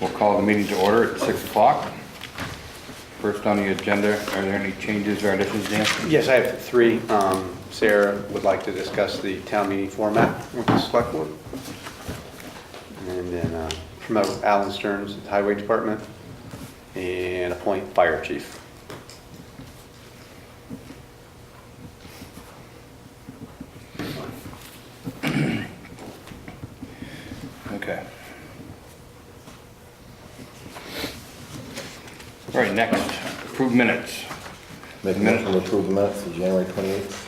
We'll call the meeting to order at 6 o'clock. First on the agenda, are there any changes or additions, Dan? Yes, I have three. Sarah would like to discuss the town meeting format with the select board. And then promote Alan Stearns at the Highway Department and appoint fire chief. Okay. All right, next, approved minutes. Make a motion to approve the minutes of January 28th.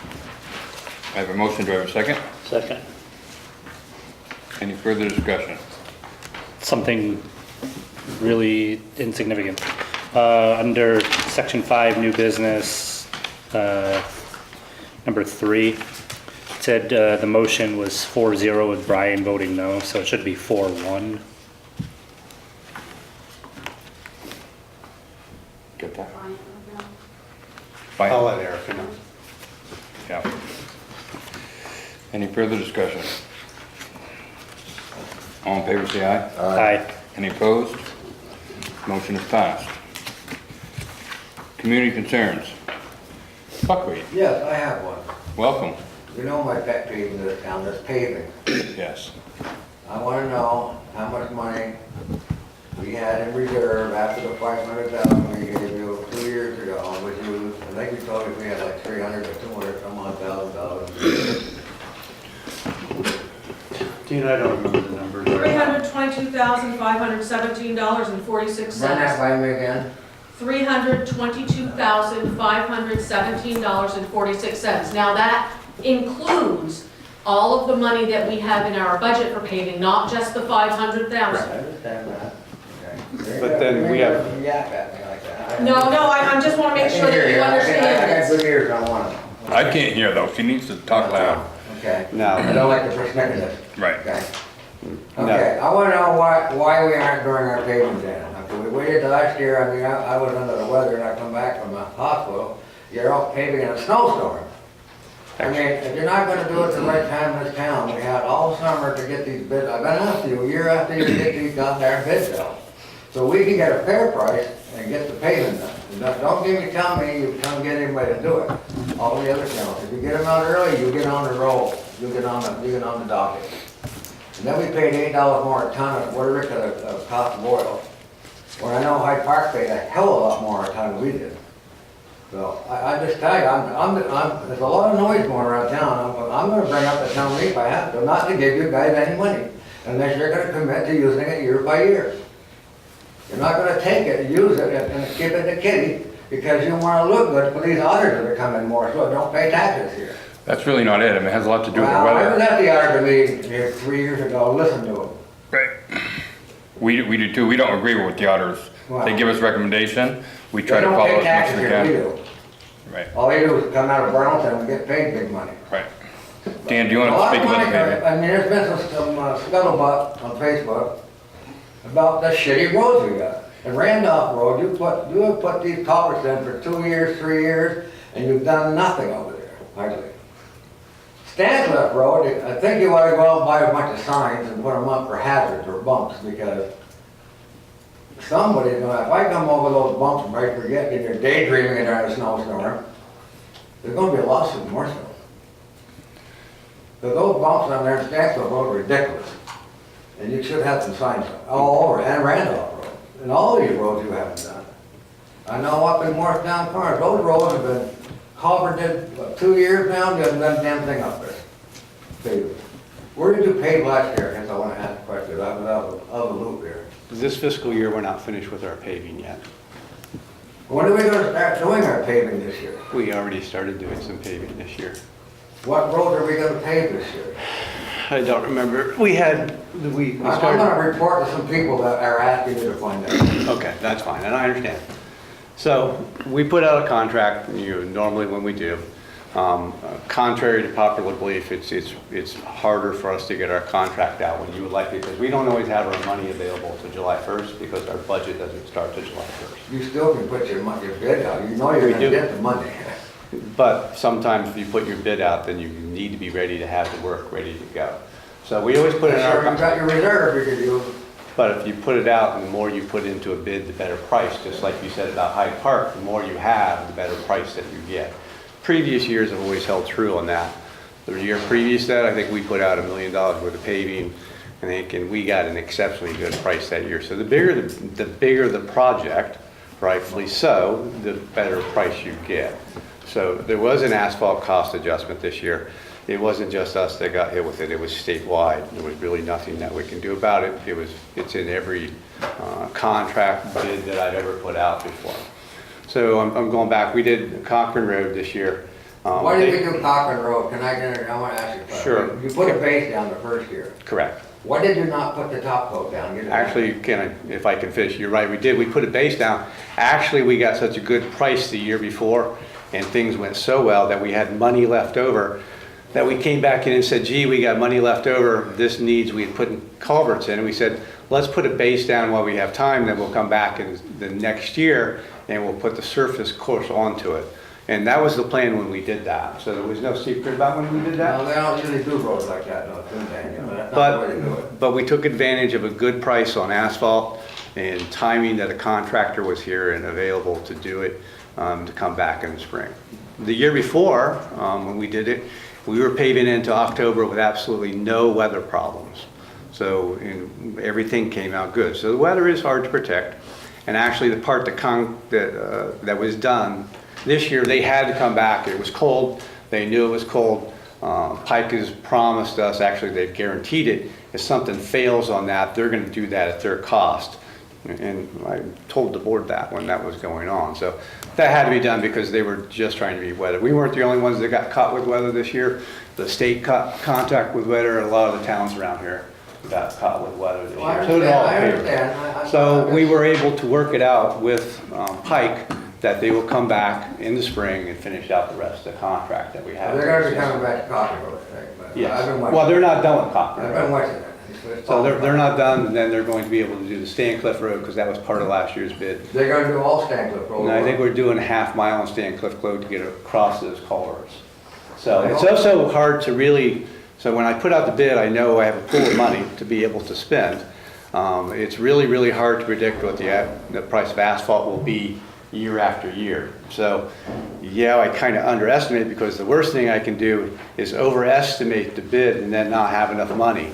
I have a motion, do I have a second? Second. Any further discussion? Something really insignificant. Under section 5, new business, number 3, it said the motion was 4-0 with Brian voting no, so it should be 4-1. Get that? I'll Fine. let Erica know. Yeah. Any further discussion? All in favor, say aye. Aye. Any opposed? Motion is passed. Community concerns. Buckwheat, Yes, I have one. welcome. You know my pet peeve in this town, this paving. Yes. I want to know how much money we had in reserve after the 500,000 we gave you 2 years ago, which you, I think you told me we had like 300 or 200 some odd $1,000. Tina, I don't remember the numbers. Run $322,517.46. that by me again. $322,517.46. Now that includes all of the money that we have in our budget for paving, not just the $500,000. I understand that. Okay. But then we have- You yap at me like that. No, I just want to make sure that you I understand got this. good ears on one of them. I can't hear though, she needs to talk loud. Okay. No. I don't like the persnickety. Right. Okay. No. Okay, I want to know why we aren't doing our paving then. Okay, we waited last year, I mean, I was under the weather and I come back from the hospital, you're out paving in a snowstorm. I mean, if you're not gonna do it the right time in this town, we had all summer to get these bids, I've been asking you, year after year, to get these goddamn bids out. So we can get a fair price and get the paving done. And don't tell me you can't get anybody to do it. All the other towns, if you get them out early, you get on the roll, you get on the docket. And then we paid $8 more a ton of, whatever, because of cost of oil. When I know Hyde Park paid a hell of a lot more a ton than we did. So I just tell you, there's a lot of noise going around town. I'm gonna bring up the town meeting if I have to, not to give you guys any money, unless you're gonna commit to using it year by year. You're not gonna take it, use it, and give it to Kitty, because you wanna look good for these auditors that are coming more, so don't pay taxes here. That's really not it, I mean, it has a lot to do with the Well, I was weather. at the auditor meeting here 3 years ago, listen to them. Right. We do too, we don't agree with the auditors. They give us recommendation, we try to follow as much as we They don't pay taxes here, we can. do. Right, All they do is come out of Burlington and get paid big money. right. Dan, do you want A to lot speak of about the money, paving? I mean, there's been some scuttlebutt on Facebook about the shitty roads we got. And Randolph Road, you have put these culverts in for 2 years, 3 years, and you've done nothing over there, hardly. Stancliffe Road, I think you ought to go out and buy a bunch of signs and put them up for hazards or bumps, because somebody's gonna, if I come over those bumps and I forget, and you're daydreaming and during a snowstorm, there's gonna be a lawsuit in Morristown. Those bumps on there in Stancliffe Road are ridiculous. And you should have some signs all over, and Randolph Road, and all these roads you haven't done. I know up in Morristown Corners, those roads have been culverted, 2 years now, you haven't done a damn thing up there. Paved. Where did you pave last year? I guess I wanna ask a question, I was out of the loop here. This fiscal year, we're not finished with our paving yet. When are we gonna start doing our paving this year? We already started doing some paving this year. What roads are we gonna pave this year? I don't remember. We I'm started. gonna report to some people that are asking you to find out. Okay, that's fine, and I understand. So, we put out a contract, normally when we do. Contrary to popular belief, it's harder for us to get our contract out when you would like it, because we don't always have our money available to July 1st, because our budget doesn't start till July 1st. You still can put your bid out, you know you're We gonna do. get the money. But sometimes if you put your bid out, then you need to be ready to have the work ready to go. So we always put in Sure, you our, got your reserve, because you But if you put it out and the more you put into a bid, the better price, just like you said about Hyde Park, the more you have, the better price that you get. Previous years have always held true on that. The year previous to that, I think we put out $1 million worth of paving, I think, and we got an exceptionally good price that year. So the bigger the project, rightfully so, the better price you get. So there was an asphalt cost adjustment this year. It wasn't just us that got hit with it, it was statewide. There was really nothing that we can do about it. It's in every contract bid that I've ever put out before. So I'm going back, we did Cochran Road this year. Why did we do Cochran Road? Can I get it? I want to ask you a question. Sure. You put a base down the first year. Correct. Why did you not put the top coat down? Actually, if I can finish, you're right, we did. We put a base down. Actually, we got such a good price the year before, and things went so well that we had money left over, that we came back in and said, gee, we got money left over. This needs, we had put culverts in, and we said, let's put a base down while we have time, then we'll come back in the next year, and we'll put the surface course onto it. And that was the plan when we did that. So there was no secret about when we did that. No, they don't usually do roads like that, though, do they? But that's not the way to do it. But we took advantage of a good price on asphalt and timing that a contractor was here and available to do it, to come back in the spring. The year before, when we did it, we were paving into October with absolutely no weather problems. So everything came out good. So the weather is hard to protect. And actually the part that was done this year, they had to come back. It was cold. They knew it was cold. Pike has promised us, actually they've guaranteed it, if something fails on that, they're going to do that at their cost. And I told the board that when that was going on. So that had to be done because they were just trying to be weather. We weren't the only ones that got caught with weather this year. The state caught contact with weather, and a lot of the towns around here got caught with weather this year. So did all I here. understand. So we were able to work it out with Pike that they will come back in the spring and finish out the rest of the contract that we have. They're gonna be coming back to Cochran Road, I think, but I've Yes. been watching. Well, they're not done with Cochran. I've been watching that. So they're not done, and then they're going to be able to do the Stancliff Road, because that was part of last year's bid. They're gonna do all Stancliff Road. And I think we're doing a half mile on Stancliff Road to get across those culverts. So it's also hard to really, so when I put out the bid, I know I have a pool of money to be able to spend. It's really, really hard to predict what the price of asphalt will be year after year. So yeah, I kind of underestimate, because the worst thing I can do is overestimate the bid and then not have enough money.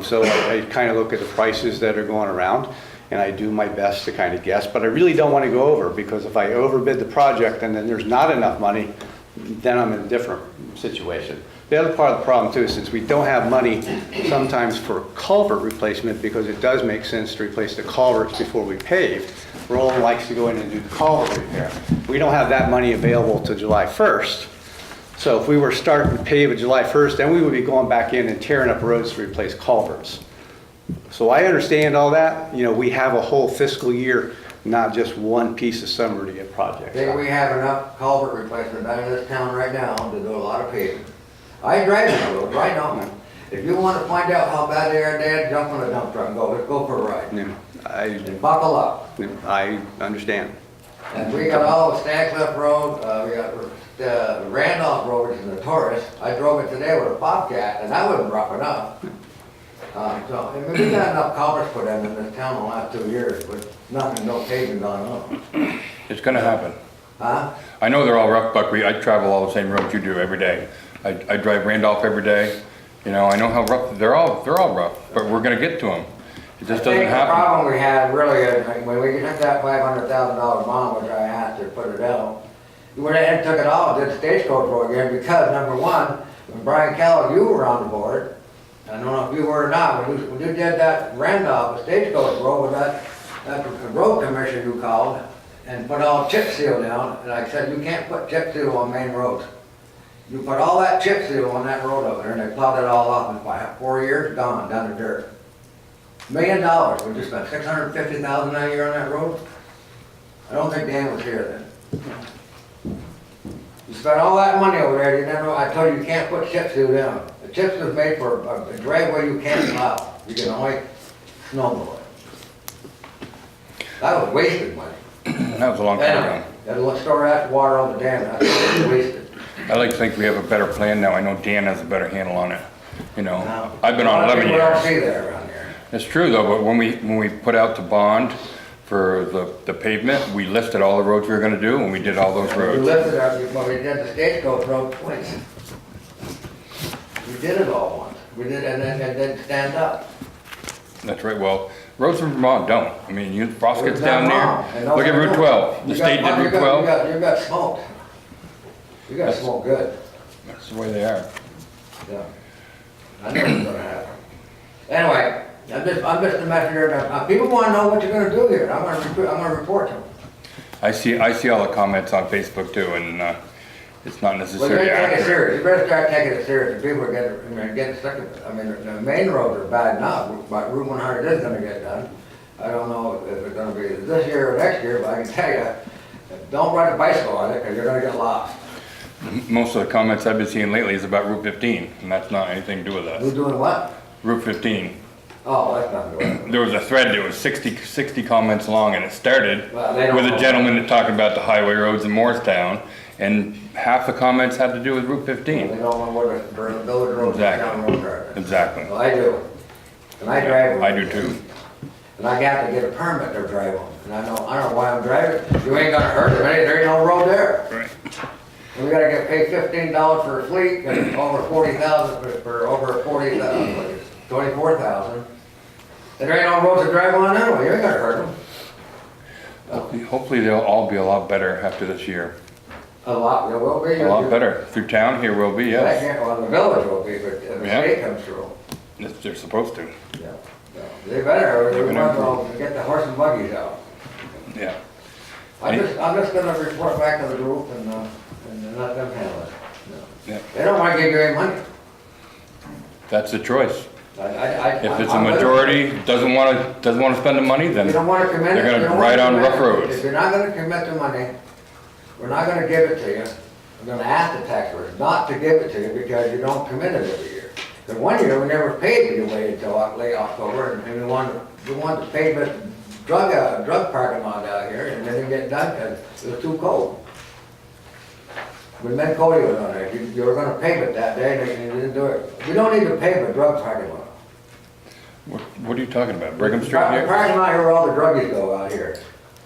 So I kind of look at the prices that are going around, and I do my best to kind of guess, but I really don't want to go over, because if I overbid the project and then there's not enough money, then I'm in a different situation. The other part of the problem too is, since we don't have money sometimes for culvert replacement, because it does make sense to replace the culverts before we pave, Roland likes to go in and do the culvert repair. We don't have that money available till July 1st. So if we were starting to pave at July 1st, then we would be going back in and tearing up roads to replace culverts. So I understand all that. You know, we have a whole fiscal year, not just one piece of summer to get projects I think out. we have enough culvert replacement down in this town right now to do a lot of paving. I drive the road right now. If you want to find out how bad they are, Dad, jump on a dump truck and go. Let's go for a ride. Yeah, And buckle up. I understand. And we got all of Stancliff Road, we got Randolph Road, which is notorious. I drove it today with a Bobcat, and that wasn't rough enough. So, I mean, we got enough culverts put in this town in the last 2 years, with nothing, no paving going on. It's gonna happen. Huh? I know they're all rough, Buck. I travel all the same roads you do every day. I drive Randolph every day. You know, I know how rough, they're all rough, but we're gonna get to them. It just doesn't I think the happen. problem we had really is, like, when we took that $500,000 bond, which I asked to put it out, we went ahead and took it all, did Stagecoach Road again, because number one, when Brian Kellogg, you were on the board, I don't know if you were or not, when you did that Randolph, the Stagecoach Road, with that road commission you called, and put all chip seal down, and I said, you can't put chip seal on main roads. You put all that chip seal on that road over there, and they plowed it all off in 4 years, gone, down to dirt. $1 million, we just spent $650,000 a year on that road. I don't think Dan was here then. You spent all that money over there, you never, I told you, you can't put chip seal down. The chip seal is made for a driveway you can't plow. You can only snowblow it. That was wasted money. That was a long time ago. That'll store that water on the dam, that's wasted. I like to think we have a better plan now. I know Dan has a better handle on it. You know, Now, I've been on a lot of 11 people don't years. see that around here. It's true though, but when we put out the bond for the pavement, we listed all the roads we were gonna do, and we did all those We roads. lifted up, well, we did the stagecoach road twice. We did it all once. We did, and then stand up. That's right, well, roads in Vermont don't. I mean, frost gets It's down wrong. And there, no look at one Route knew. 12, the You state got- did you Route got- 12. You got smoked. You got smoked good, That's the way they are. yeah. I know what's gonna happen. Anyway, I'm just a messenger, people wanna know what you're gonna do here, I'm gonna report to them. I see all the comments on Facebook too, and it's not Well, you necessarily gotta take it accurate. serious, you better start taking it serious, people are getting sick of it. I mean, the main roads are bad enough, but Route 100 is gonna get done. I don't know if it's gonna be this year or next year, but I can tell you, don't ride a bicycle on it, because you're gonna get lost. Most of the comments I've been seeing lately is about Route 15, and that's not anything to do with Who's us. doing what? Route 15. Oh, that's nothing to do with it. There was a thread that was 60 comments long, and it started Well, they don't with a know. gentleman that talking about the highway roads in Morristown, and half the comments had to do with Route They 15. don't know where the village roads and Exactly. town roads are. Exactly. Well, I do. And I drive them. I do too. And I got to get a permit to drive them. And I don't know why I'm driving. You ain't gonna hurt it, there ain't no road there. Right. And we gotta get paid $15 for a fleet, and over 40,000 for over 40,000, 24,000. And there ain't no roads to drive on anyway, you ain't gonna hurt them. Hopefully they'll all be a lot better after this year. A lot, there will be. A lot better. Through town here will be, yes. Well, the village will be, but if the Yeah. state comes through. They're supposed to. Yeah. They better, or They're they gonna want to get the horse and buggies out. Yeah. I'm just gonna report back to the group and let them handle it. Yeah. They don't wanna give you any money. That's the choice. If it's a I'm with it. majority doesn't want to spend the money, You then don't wanna commit. they're gonna you don't ride wanna on rough commit. roads. If you're not gonna commit the money, we're not gonna give it to you. I'm gonna ask the taxpayers not to give it to you because you don't commit it every year. Because one year we never paid, we waited until late October, and we wanted to pay the drug parking lot out here, and then didn't get done because it was too cold. When Ben Cody was on there, you were gonna pave it that day, and you didn't do it. We don't need to pave a drug parking lot. What are you talking about? Brigham Street The here? parking lot here where all the druggies go out here,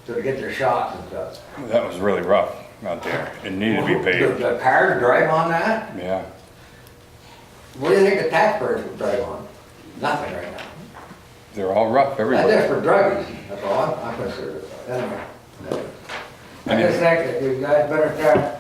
so they get their shots and stuff. That was really rough out there. It needed to be paved. The cars drive on that? Yeah. What do you think the taxpayers would drive on? Nothing right now. They're all rough That's everywhere. just for druggies, that's all I'm concerned about. Anyway. I just think that you guys better start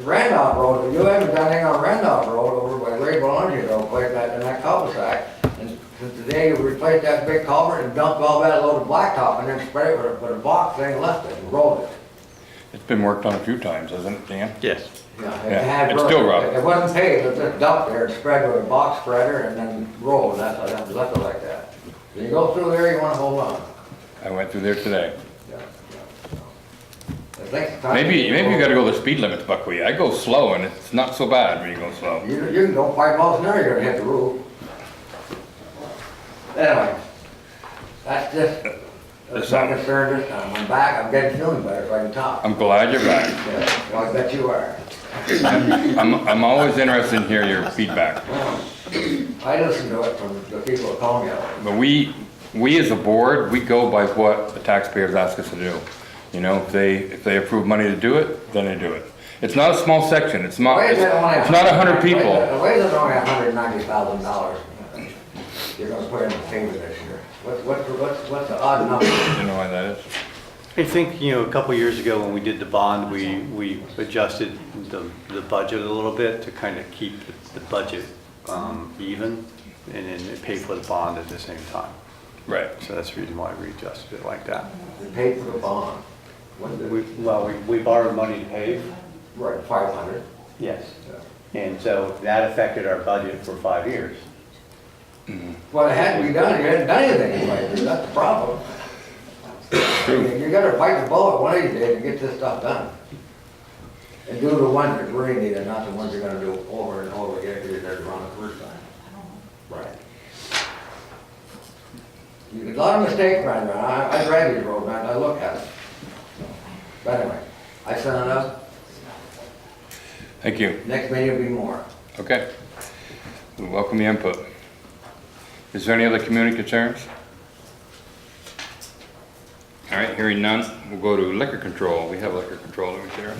Randolph Road, you haven't done anything on Randolph Road over by Ray Belongia though, like that, in that cul-de-sac. And since today you replaced that big culvert and dumped all that load of blacktop and then spread it with a box thing, left it and rolled it. It's been worked on a few times, hasn't it, Dan? Yes. Yeah, Yeah, it's still rough. It wasn't paved, it was just dumped there and spread with a box spreader and then rolled, and that's how it left it like that. When you go through there, you wanna hold on. I went through there today. Yeah, yeah. Maybe you gotta go the speed limits, Buckwheat. I go slow and it's not so bad when you go slow. You can go 5 miles an hour, you're gonna hit the roof. Anyway, that's that's my concern this time. I'm back, I'm getting feeling better, so I can talk. I'm glad you're back. Yeah, well, I bet you are. I'm always interested in hearing your feedback. I listen to it from the people that call me out. But we as a board, we go by what the taxpayers ask us to do. You know, if they approve money to do it, then they do it. It's not a small section, it's not 100 people. The ways is only $190,000 you're gonna put in the payment this year. What's the odd number? You know why that is? I think, a couple years ago when we did the bond, we adjusted the budget a little bit to kind of keep the budget even and then pay for the bond at the same time. Right. So that's the reason why we adjusted it like that. You paid for the bond. What is it? We borrowed money to pave. Right, 500. Yes. And so that affected our budget for 5 years. Well, it had to be done, you hadn't done anything in 5 years, that's the problem. You gotta bite the bullet one of these days and get this stuff done. And do the ones that really need it, not the ones you're gonna do over and over again because you're wrong the first time. Right. There's a lot of mistakes right now. I drive these roads, man, I look at it. But anyway, I sent it up, Thank you. next meeting will be more. Okay. We welcome your input. Is there any other community concerns? All right, hearing none, we'll go to liquor control. We have liquor control over there.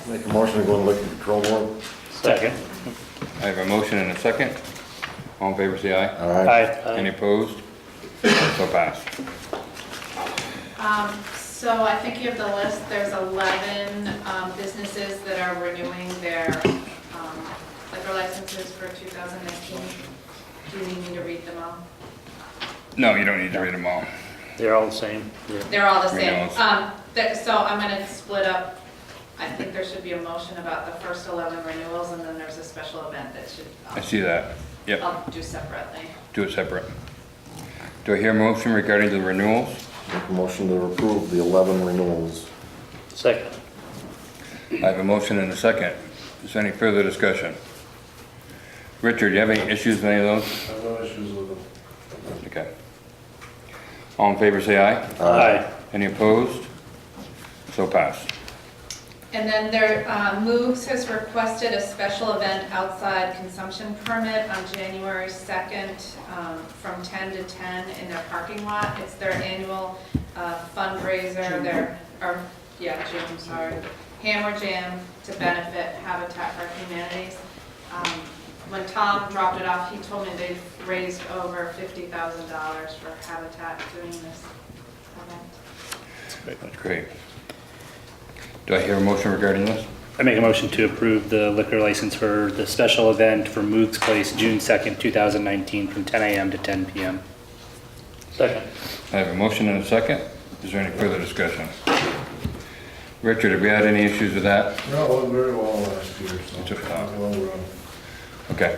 Make a motion to go into liquor control board? Second. I have a motion and a second. All in favor, say aye. Aye. Any opposed? So passed. So I think you have the list, there's 11 businesses that are renewing their liquor licenses for 2019. Do you need me to read them all? No, you don't need to read them all. They're all the same. Yeah. They're all the same. Renewals. So I'm gonna split up, I think there should be a motion about the first 11 renewals, and then there's a special event that should, I see that. Yep, I'll do separately. do it separate. Do I hear a motion regarding the renewals? Make a motion to approve the 11 renewals. Second. I have a motion and a second. Is there any further discussion? Richard, do you have any issues with any of those? I have no issues with them. Okay. All in favor, say aye. Aye. Any opposed? So passed. And then their Moves has requested a special event outside consumption permit on January 2nd from 10 to 10 in their parking lot. It's their annual fundraiser, Hammer Jam to benefit Habitat for Humanities. When Tom dropped it off, he told me they've raised over $50,000 for Habitat doing this event. That's great. Do I hear a motion regarding this? I make a motion to approve the liquor license for the special event for Moog's Place, June 2nd, 2019, from 10 a.m. to 10 p.m. Second. I have a motion and a second. Is there any further discussion? Richard, have we had any issues with that? No, it went very well last year, so. It's a thought. Well run. Okay.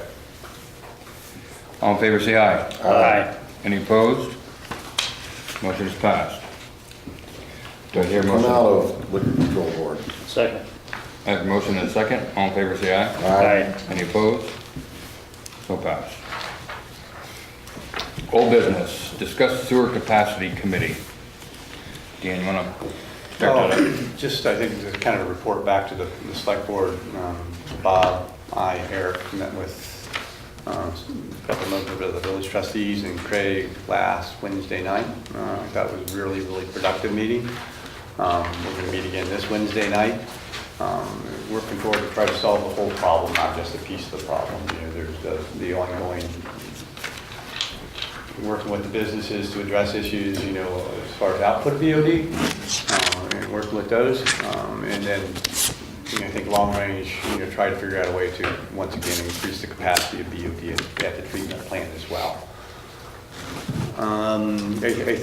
All in favor, say aye. Aye. Any opposed? Motion is passed. Do I hear a Come motion? out of liquor control board. Second. I have a motion and a second. All in favor, say aye. Aye. Any opposed? So passed. Old business, discuss sewer capacity committee. Dan, you wanna start that up? Just, I think, to kind of report back to the select board, Bob, I, Eric, met with a couple of members of the village trustees and Craig last Wednesday night. That was really, really productive meeting. We're going to meet again this Wednesday night. Working forward to try to solve the whole problem, not just a piece of the problem. You know, there's the ongoing working with the businesses to address issues, you know, as far as output VOD, and working with those, and then, you know, I think long range, you know, try to figure out a way to once again increase the capacity of BOD at the treatment plant as well. I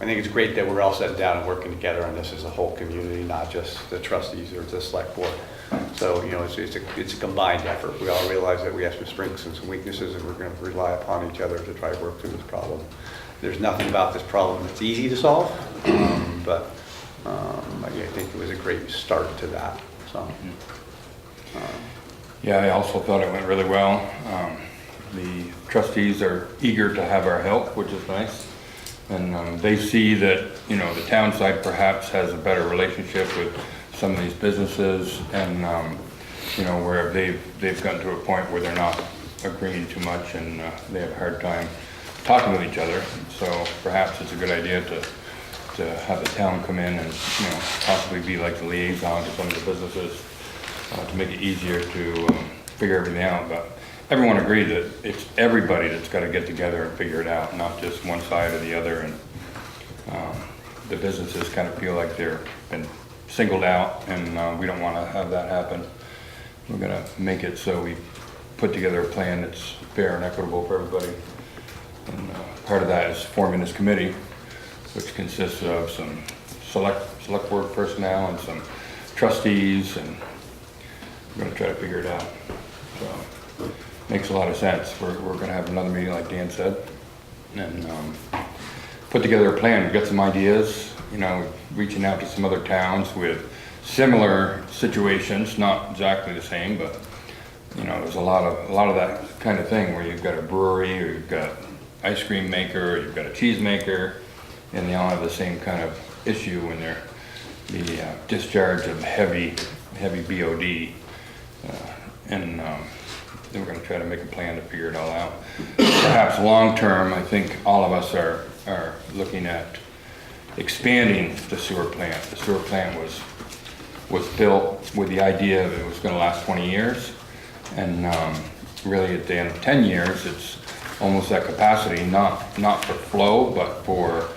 think it's great that we're all sitting down and working together on this as a whole community, not just the trustees or the select board. So, you know, it's a combined effort. We all realize that we have some strengths and some weaknesses, and we're going to rely upon each other to try to work through this problem. There's nothing about this problem that's easy to solve, but I think it was a great start to that. So, Yeah, I also thought it went really well. The trustees are eager to have our help, which is nice. And they see that, you know, the town side perhaps has a better relationship with some of these businesses, and, you know, where they've gotten to a point where they're not agreeing too much, and they have a hard time talking with each other. So perhaps it's a good idea to have the town come in and, you know, possibly be like the liaison to some of the businesses to make it easier to figure everything out. But everyone agreed that it's everybody that's got to get together and figure it out, not just one side or the other. And the businesses kind of feel like they're been singled out, and we don't want to have that happen. We're going to make it so we put together a plan that's fair and equitable for everybody. And part of that is forming this committee, which consists of some select board personnel and some trustees, and we're going to try to figure it out. So makes a lot of sense. We're going to have another meeting, like Dan said, and put together a plan. We've got some ideas, you know, reaching out to some other towns with similar situations, not exactly the same, but you know, there's a lot of that kind of thing where you've got a brewery, or you've got ice cream maker, or you've got a cheese maker, and they all have the same kind of issue when they're the discharge of heavy BOD, and we're gonna try to make a plan to figure it all out. Perhaps long-term, I think all of us are looking at expanding the sewer plant. The sewer plant was built with the idea that it was gonna last 20 years. And really at the end of 10 years, it's almost at capacity, not for flow, but for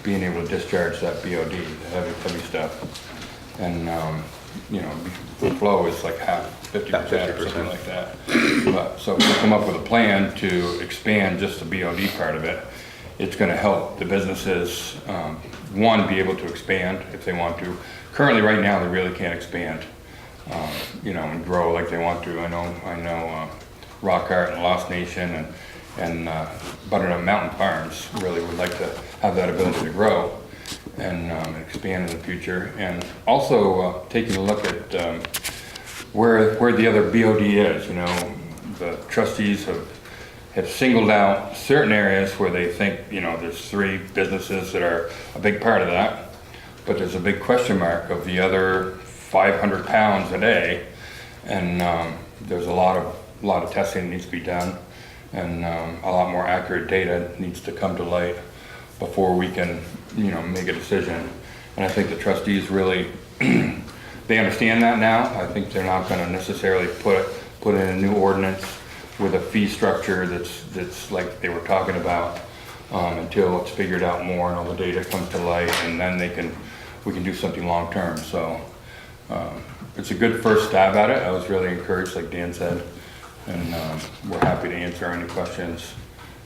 being able to discharge that BOD, the heavy stuff. And, you know, the flow is like half, 50% or something like that. But, so if we come up with a plan to expand just the BOD part of it, it's gonna help the businesses, one, be able to expand if they want to. Currently, right now, they really can't expand, you know, and grow like they want to. I know Rock Art and Lost Nation and Butternut Mountain Farms really would like to have that ability to grow and expand in the future. And also taking a look at where the other BOD is. You know, the trustees have singled out certain areas where they think, you know, there's 3 businesses that are a big part of that, but there's a big question mark of the other 500 pounds a day, and there's a lot of testing that needs to be done, and a lot more accurate data needs to come to light before we can, you know, make a decision. And I think the trustees really, they understand that now. I think they're not going to necessarily put in a new ordinance with a fee structure that's like they were talking about until it's figured out more and all the data comes to light, and then we can do something long term. So it's a good first stab at it. I was really encouraged, like Dan said, and we're happy to answer any questions,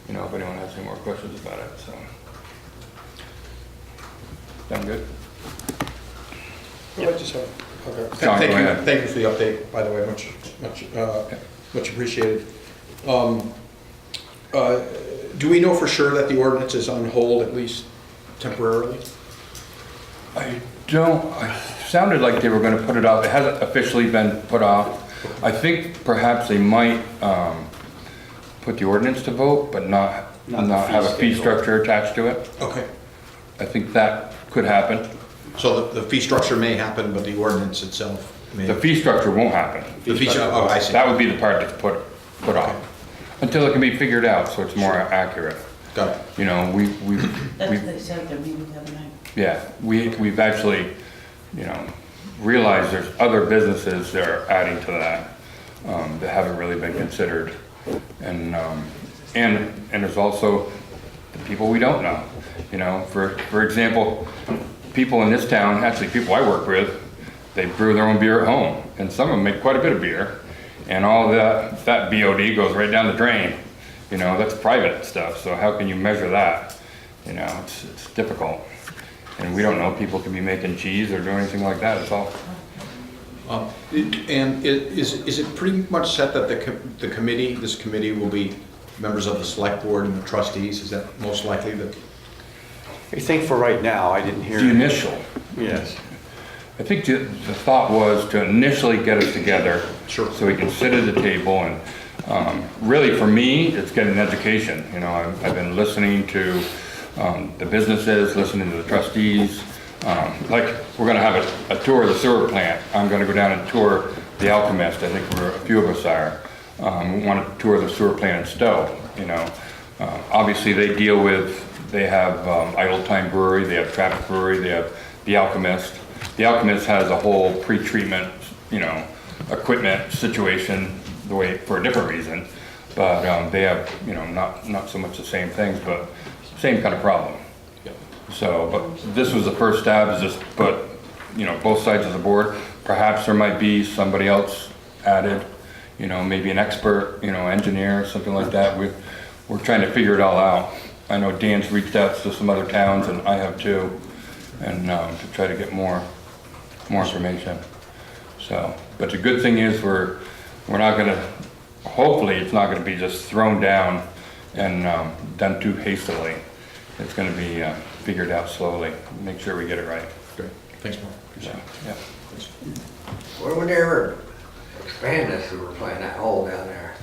you know, if anyone has any more questions about it. So, sound good? I just have, okay. John, go ahead. Thank you for the update, by the way, much appreciated. Do we know for sure that the ordinance is on hold, at least temporarily? I don't, it sounded like they were gonna put it off. It hasn't officially been put off. I think perhaps they might put the ordinance to vote, but not have a fee structure attached to it. Okay. I think that could happen. So the fee structure may happen, but the ordinance itself may... The fee structure won't happen. The fee structure, oh, I see. That would be the part that's put off. Until it can be figured out, so it's more accurate. Got it. You know, That's what they said at their meeting the other night. yeah, we've actually, you know, realized there's other businesses that are adding to that, that haven't really been considered. And there's also the people we don't know. You know, for example, people in this town, actually people I work with, they brew their own beer at home, and some of them make quite a bit of beer, and all that BOD goes right down the drain. You know, that's private stuff, so how can you measure that? You know, it's difficult. And we don't know, people can be making cheese or doing anything like that, it's all. And is it pretty much set that this committee will be members of the select board and the trustees? Is that most likely the... I think for right now, I didn't hear. The initial. Yes. I think the thought was to initially get us together. Sure. So we can sit at the table and really for me, it's getting an education. You know, I've been listening to the businesses, listening to the trustees. Like we're gonna have a tour of the sewer plant. I'm gonna go down and tour the Alchemist. I think a few of us are. We want to tour the sewer plant in Stowe, you know. Obviously they have Idle Time Brewery, they have Traffic Brewery, they have the Alchemist. The Alchemist has a whole pre-treatment, you know, equipment situation the way for a different reason, but they have, you know, not so much the same things, but same kind of problem. So, but this was the first stab, is just put, you know, both sides of the board. Perhaps there might be somebody else added, you know, maybe an expert, you know, engineer, something like that. We're trying to figure it all out. I know Dan's reached out to some other towns, and I have too, and to try to get more information. So, but the good thing is we're not gonna, hopefully it's not gonna be just thrown down and done too hastily. It's gonna be figured out slowly, make sure we get it right. Great. Thanks, Mark. Appreciate it. Yeah. Where would they ever expand this sewer plant, that hole down there?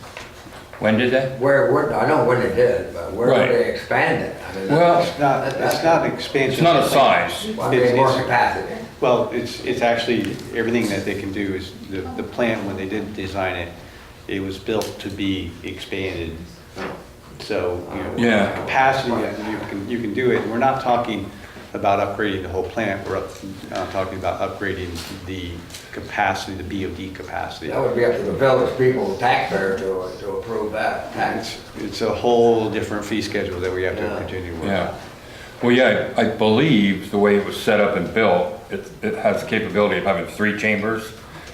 When did they? I know when they did, but where Right. would they expand it? I mean, Well, It's not an expansion. it's not a size. I mean, more capacity. Well, it's actually, everything that they can do is, the plan, when they did design it, it was built to be expanded. So, Yeah. capacity, you can do it. We're not talking about upgrading the whole plant, we're talking about upgrading the capacity, the BOD capacity. That would be up to the village people, taxpayer to approve that tax. It's a whole different fee schedule that we have to Yeah. continue to work Yeah. on. Well, yeah, I believe the way it was set up and built, it has the capability of having 3 chambers,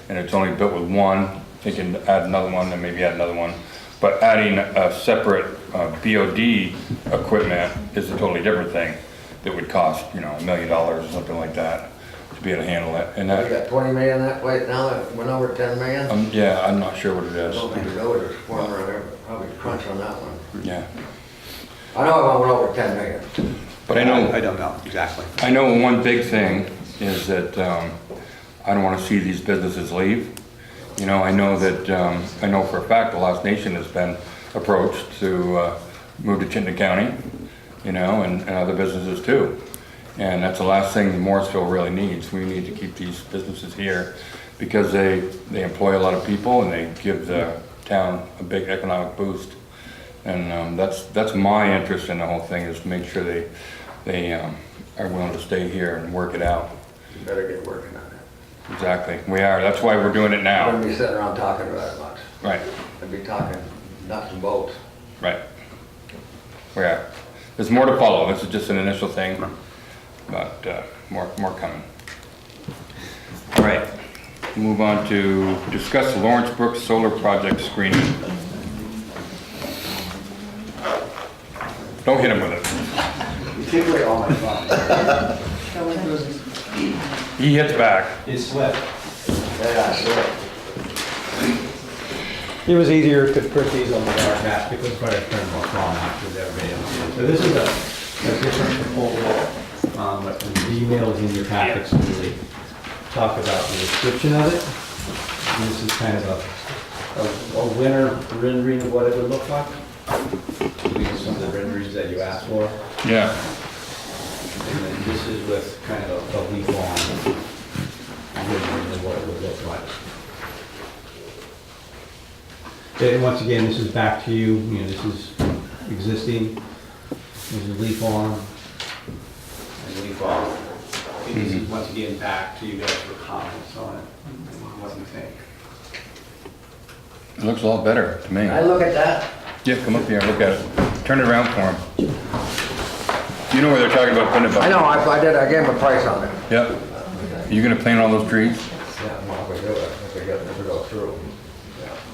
and it's only built with one. Thinking to add another one and maybe add another one. But adding a separate BOD equipment is a totally different thing that would cost, $1 million or something like that to be able to handle it. And We that, got 20 million that place now, that went over 10 million. yeah, I'm not sure what it I is. don't think the village is former there, but probably crunch on that one. Yeah. I know it went over 10 million. But I know, I don't know exactly. I know one big thing is that I don't want to see these businesses leave. I know that, I know for a fact the Lost Nation has been approached to move to Chittenden County, and other businesses too. And that's the last thing Morrisville really needs. We need to keep these businesses here because they employ a lot of people and they give the town a big economic boost. And that's my interest in the whole thing, is to make sure they are willing to stay here and work it out. You better get working on it. Exactly, we are. That's why we're doing it I now. wouldn't be sitting around talking about it much. Right, I'd be talking nuts and bolts. right. We are. There's more to follow. This is just an initial thing, but more coming. All right, move on to discuss Lawrence Brook Solar Project screening. Don't hit him with it. You take away all my fun. He hits back. It slipped. Yeah, sure. It was easier to print these on the dark map because it's probably print more format with everybody else. So this is a different proposal, but the email is in your packets to really talk about the description of it. And this is kind of a winter rendering of what it would look like. These are some of the renderings that you asked for. Yeah. And then this is with kind of a leaf on rendering of what it would look like. And once again, this is back to you, this is existing, this is leaf on and leaf off. And this is once again back to you guys for comments on it, and what you think. It looks a lot better to me. Can I look at that? Yeah, come up here and look at it. Turn it around for him. You know where they're talking about putting it. I know, I did, I gave him a price on it. Yep. You gonna plant all those trees? Yeah, well, if we do it, if we go through.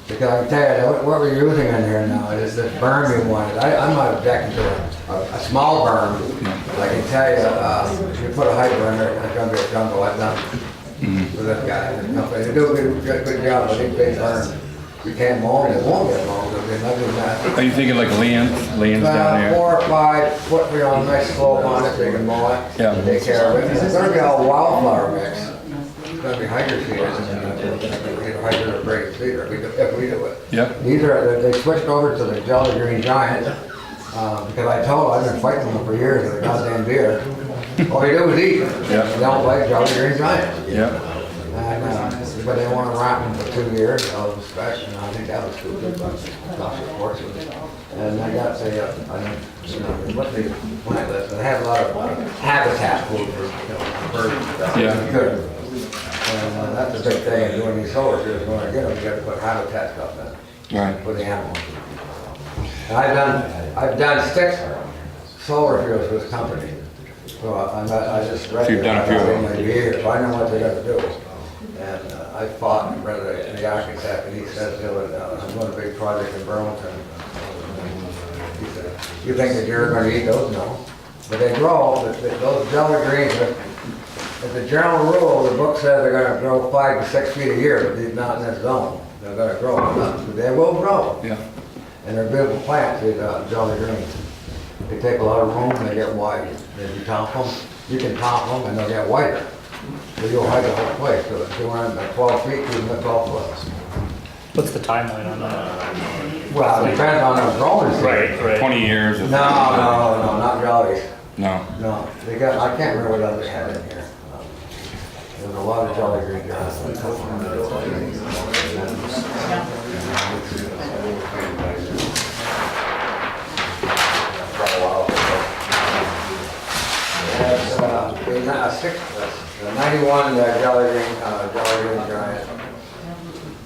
Because I can tell you, what we're using in here now is this berm you wanted. I'm not objecting to a small berm. I can tell you, if you put a height berm there, it's gonna be a jungle. I've done for this guy. They do a good job with these big berms. You can't mow them, it won't get mowed, there's nothing that. Are you thinking like lands down there? 4 or 5 foot, nice slope on it, they can mow it. Yeah. Take care of it. It's gonna be all wildflower mix. It's gonna be hydro seeders, hydro or braided cedar, if we do it. Yep. These are, they switched over to the Jolly Green Giant, because I told them, I've been fighting them for years with a goddamn deer. All they do is eat. Yep. They don't like Jolly Green Giant. Yep. And, but they want to wrap them for 2 years, of respect, and I think that was too good, but cost of fortune. And I got the, what they plant list, they have a lot of habitat food for, birds and stuff. Yeah. Good. And that's a big thing in doing these solar fields, when I get them, you got to put habitat stuff in. Right. For the animals. And I've done 6 solar fields for this company. So I just read So you've done a few of them. years, so I know what they got to do. And I fought and read the architect, and he says, I'm doing a big project in Burlington. He said, you think that you're going to eat those? No. But they grow, those jelly greens, as a general rule, the book says they're going to grow 5 to 6 feet a year, but these not in this zone. They're going to grow, they will grow. Yeah. And they're beautiful plants, these jelly greens. They take a lot of room and they get wide. If you top them, you can top them and they'll get wider. So you'll hide the whole place. So if you want them at 12 feet, keep them at 12 foot. What's the timeline on that? Well, it depends on the growing season. Right. 20 years. No, not jellies. No. No, they got, I can't remember what others had in here. There's a lot of jelly green jars. 91 Jelly Bean Giant.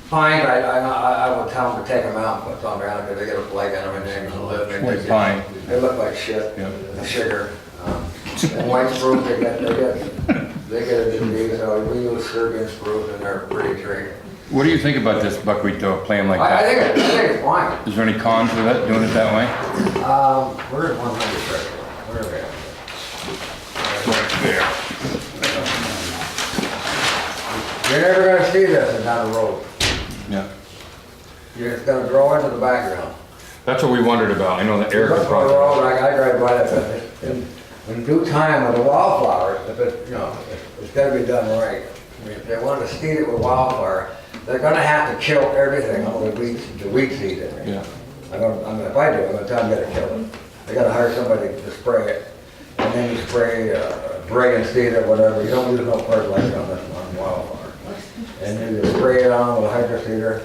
Pine, I would tell them to take them out and put some around because they get a flag on them and they White pine. They look like shit, Yeah. sugar. And white spruce, they get a disease, so we use Serbian spruce and they're pretty tree. What do you think about this buckwheat though, playing like I that? think it's fine. Is there any cons with it, doing it that way? Where's 100 right here? Where are we at? Right there. You're never gonna see this down the road. Yeah. You're just gonna grow into the background. That's what we wondered about. I know that Eric Look was for the talking road, about. I drive by that, but in due time with the wildflowers, if it, it's gotta be done right. I mean, if they want to seed it with wildflower, they're gonna have to kill everything, all the weed seed in it. Yeah. If I do, I'm gonna tell them to kill it. They gotta hire somebody to spray it, and then you spray, dragon seed or whatever, you don't use no fertilizer on this on wildflower. And you spray it on with a hydro seeder,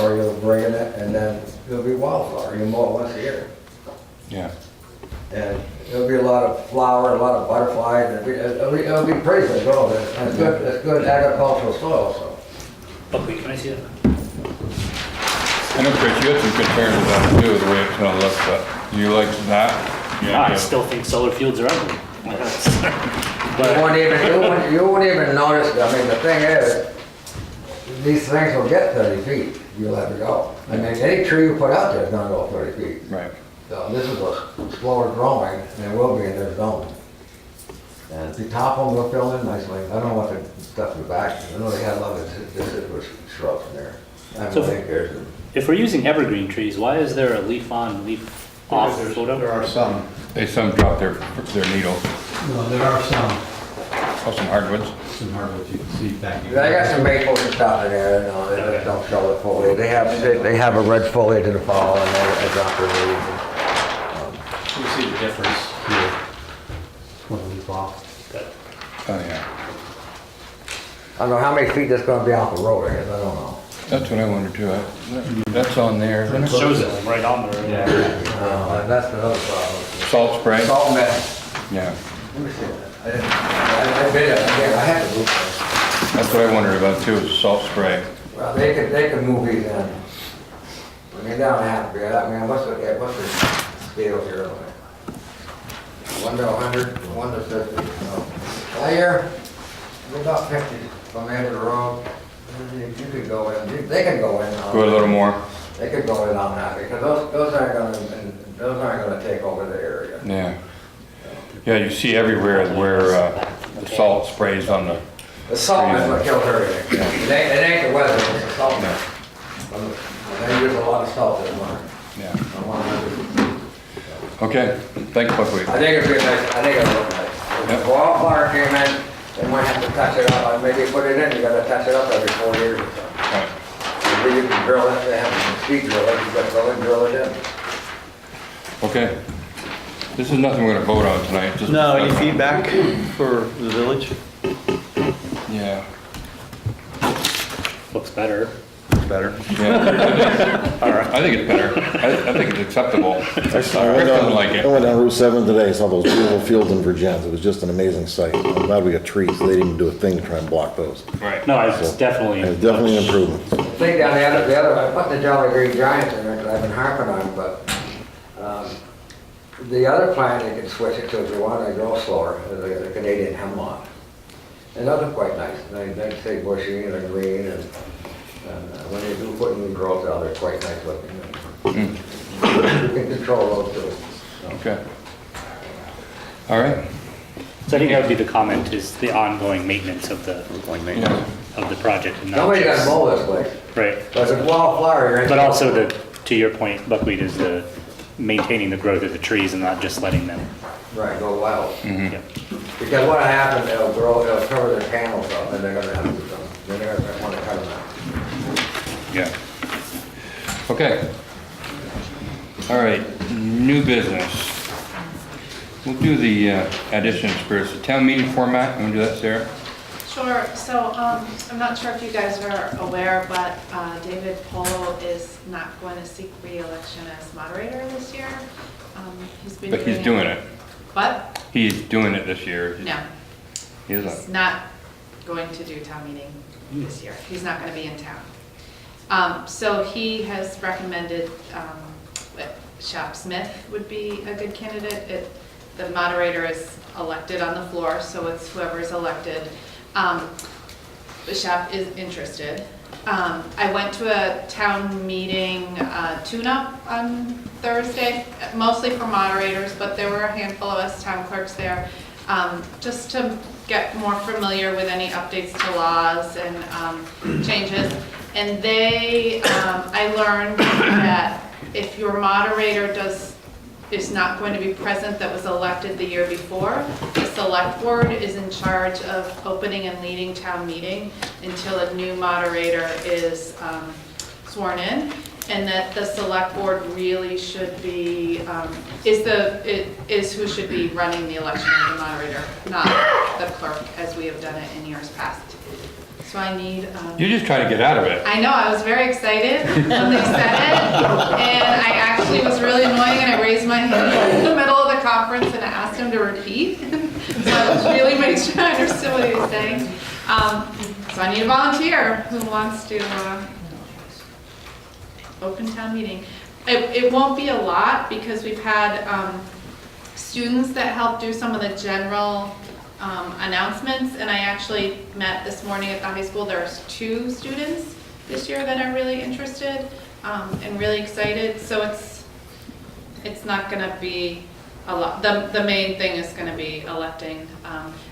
or you'll bring it, and then it'll be wildflower, you mow it once a year. Yeah. And there'll be a lot of flower, a lot of butterflies, and it'll be pretty as well, and it's good agricultural soil, so. Buckwheat, can I see that? I know, Chris, you had some concerns about it too, the way it's gonna look, but you like that? Yeah. I still think solar fields are ugly. You But won't even notice, I mean, the thing is, these things will get 30 feet, you'll have to go. I mean, any tree you put out there is gonna go 30 feet. Right. So this is a slower growing, and it will be in their zone. And if you top them, they'll fill in nicely. I don't know what the stuff in the back, I know they had a lot of deciduous shrubs in there. I So- don't think there's, if we're using evergreen trees, why is there a leaf on, leaf off There photo? are some. Some drop their needles. No, there are some Some hardwoods. hardwoods you can see back. they got some maples and stuff in there, they just don't show the foliage. They have a red foliage in the fall, and they drop their leaves. You see the difference here. One leaf off. Oh, yeah. I don't know how many feet that's gonna be off the road, I guess, I don't know. That's what I wondered too. That's on there, isn't It it? shows it right on there. And that's the other problem. Salt spray? Salt mess. Yeah. Let me see that. I did it, I had to move this. That's what I wondered about too, is salt spray. Well, they could move these in. I mean, they don't have to be, I mean, what's the scale here? 1 to 100, 1 to 50. I hear, about 50 from the end of the road. You could go in, they can go in. Go a little more. They could go in on that, because those aren't gonna take over the area. Yeah. Yeah, you see everywhere where the salt sprays on the. The salt is what kills everything. It ain't the weather, it's the salt. They use a lot of salt this winter. Yeah. I want to- Okay, thanks, Buckwheat. I think it'd be nice, I think it'll look nice. If Yep. the wildflower came in, they might have to touch it up, maybe put it in, you gotta touch it up every 4 years or so. Right. Maybe you can drill it, they have some speed drill it, you gotta go and drill it in. Okay. This is nothing we're gonna vote on tonight. Just No, any discuss. feedback for the village? Yeah. Looks better. Better. Yeah. I think it's better. I think it's acceptable. Rick doesn't like I it. went down Route 7 today, saw those beautiful fields in Virginia. It was just an amazing sight. I'm glad we got trees, so they didn't even do a thing to try and block those. Right. No, it's definitely. It's definitely an improvement. Think down the other, I put the Jolly Green Giants in there, 'cause I've been harping on it, but, the other plant, you can switch it to if you want, they grow slower, the Canadian hemlock. And those are quite nice, they stay bushy and they're green, and when they do put new growth out, they're quite nice looking. You can control those too. Okay. All right. So I think that would be the comment, is the ongoing maintenance of the Yeah. project. And not Somebody's gotta just- mow this place, Right. but if it's wildflower, you're in. But also to your point, buckwheat is the maintaining the growth of the trees and not just letting them. Right, go wild. Mhm. Yeah. Because what happens, they'll cover their panels up, and they're gonna have to do something, then they're gonna wanna cut them out. Yeah. Okay. All right, new business. We'll do the addition of spirits, the town meeting format. You wanna do that, Sarah? Sure, so I'm not sure if you guys are aware, but David Polo is not going to seek re-election as moderator this year. He's been But he's doing it. What? He's doing it this year. No. He isn't. He's not going to do town meeting this year. He's not gonna be in town. So he has recommended that Shop Smith would be a good candidate. The moderator is elected on the floor, so it's whoever's elected. The shop is interested. I went to a town meeting tune-up on Thursday, mostly for moderators, but there were a handful of us town clerks there, just to get more familiar with any updates to laws and changes. And I learned that if your moderator is not going to be present that was elected the year before, the select board is in charge of opening and leading town meeting until a new moderator is sworn in, and that the select board really should be, is who should be running the election of the moderator, not the clerk, as we have done it in years past. So I need. You're just trying to get out of it. I know, I was very excited when they said it, and I actually was really annoying, and I raised my hand in the middle of the conference and asked him to repeat. So I was really making sure I understood what he was saying. So I need a volunteer who wants to open town meeting. It won't be a lot, because we've had students that help do some of the general announcements, and I actually met this morning at the high school. There's 2 students this year that are really interested and really excited. So it's not going to be a lot. The main thing is going to be electing